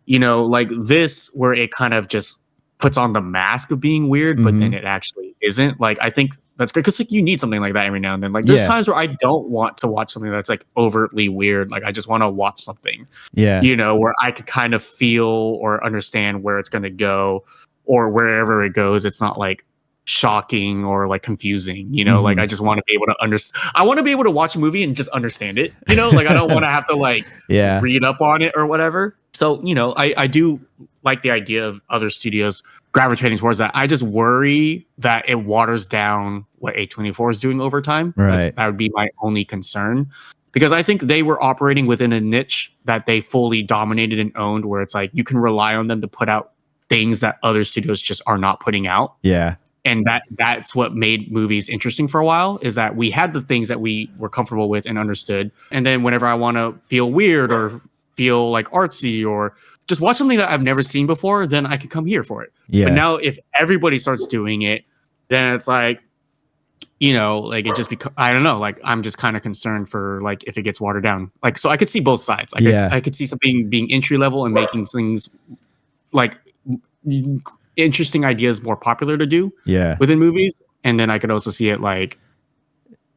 Like this, where it kind of just puts on the mask of being weird, but then it actually isn't. Like, I think that's good because like you need something like that every now and then. Like there's times where I don't want to watch something that's like overtly weird. Like I just want to watch something, where I could kind of feel or understand where it's going to go, or wherever it goes, it's not like shocking or like confusing, like I just want to be able to understand. I want to be able to watch a movie and just understand it, like I don't want to have to like read up on it or whatever. So, I do like the idea of other studios gravitating towards that. I just worry that it waters down what A24 is doing over time. Right. That would be my only concern, because I think they were operating within a niche that they fully dominated and owned, where it's like you can rely on them to put out things that other studios just are not putting out. Yeah. And that's what made movies interesting for a while, is that we had the things that we were comfortable with and understood. And then whenever I want to feel weird or feel like artsy or just watch something that I've never seen before, then I could come here for it. Yeah. But now if everybody starts doing it, then it's like, like it just becomes, I don't know, like I'm just kind of concerned for like if it gets watered down. Like, so I could see both sides. Like I could see something being entry level and making things like interesting ideas more popular to do within movies. And then I could also see it like,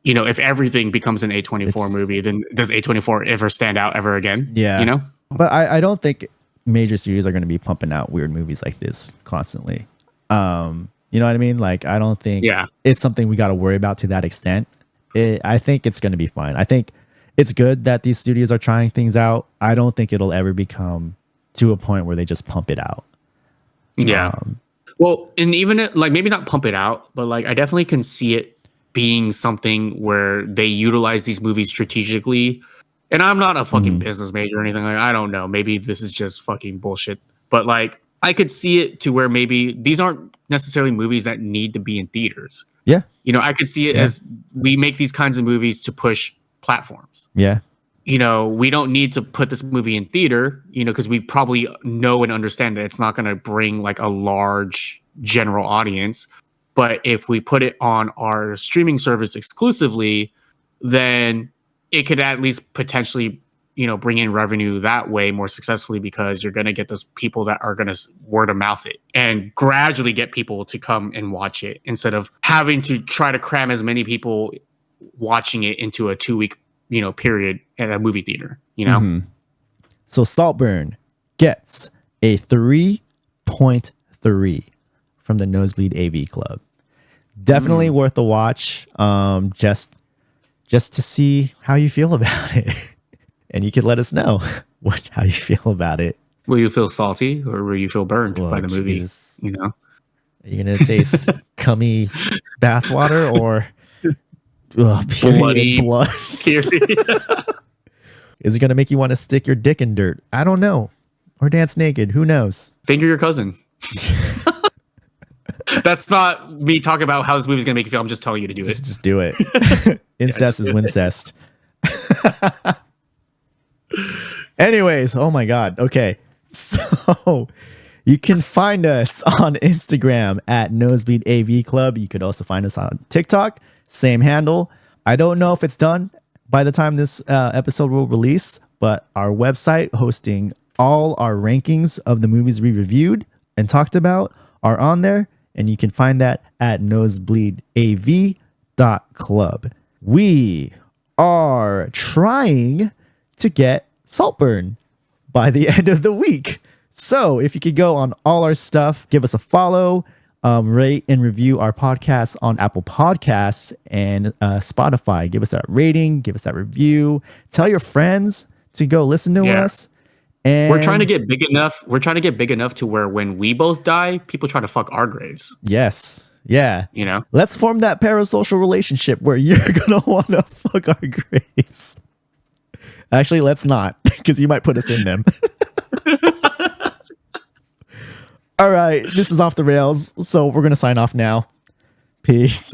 if everything becomes an A24 movie, then does A24 ever stand out ever again? Yeah. But I don't think major studios are going to be pumping out weird movies like this constantly. You know what I mean? Like, I don't think it's something we got to worry about to that extent. I think it's going to be fine. I think it's good that these studios are trying things out. I don't think it'll ever become to a point where they just pump it out. Yeah. Well, and even like maybe not pump it out, but like I definitely can see it being something where they utilize these movies strategically. And I'm not a fucking business major or anything. Like, I don't know. Maybe this is just fucking bullshit. But like, I could see it to where maybe these aren't necessarily movies that need to be in theaters. Yeah. I could see it as we make these kinds of movies to push platforms. Yeah. We don't need to put this movie in theater, because we probably know and understand that it's not going to bring like a large general audience. But if we put it on our streaming service exclusively, then it could at least potentially, bring in revenue that way more successfully, because you're going to get those people that are going to word of mouth it and gradually get people to come and watch it, instead of having to try to cram as many people watching it into a 2-week, period at a movie theater, So Saltburn gets a 3.3 from the Nosebleed AV Club. Definitely worth a watch. Just just to see how you feel about it. And you can let us know how you feel about it. Will you feel salty or will you feel burned Whoa, by the movie? Jesus. You know, Are you going to taste cummy bathwater or bloody blood? piercing. Is it going to make you want to stick your dick in dirt? I don't know. Or dance naked. Who knows? Finger your cousin. That's not me talking about how this movie's gonna make you feel. I'm just telling you to do it. Just do it. Incest is wincest. Anyways, oh my God. Okay. So you can find us on Instagram at Nosebleed AV Club. You could also find us on TikTok. Same handle. I don't know if it's done by the time this episode will release, but our website hosting all our rankings of the movies we reviewed and talked about are on there. And you can find that at nosebleedav.club. We are trying to get Saltburn by the end of the week. So if you could go on all our stuff, give us a follow, rate and review our podcasts on Apple Podcasts and Spotify. Give us that rating, give us that review. Tell your friends to go listen to us. And we're trying to get big enough. We're trying to get big enough to where when we both die, people try to fuck our graves. Yes. Yeah. You know, let's form that parasocial relationship where you're going to want to fuck our graves. Actually, let's not, because you might put us in them. All right. This is Off the Rails. So we're going to sign off now. Peace.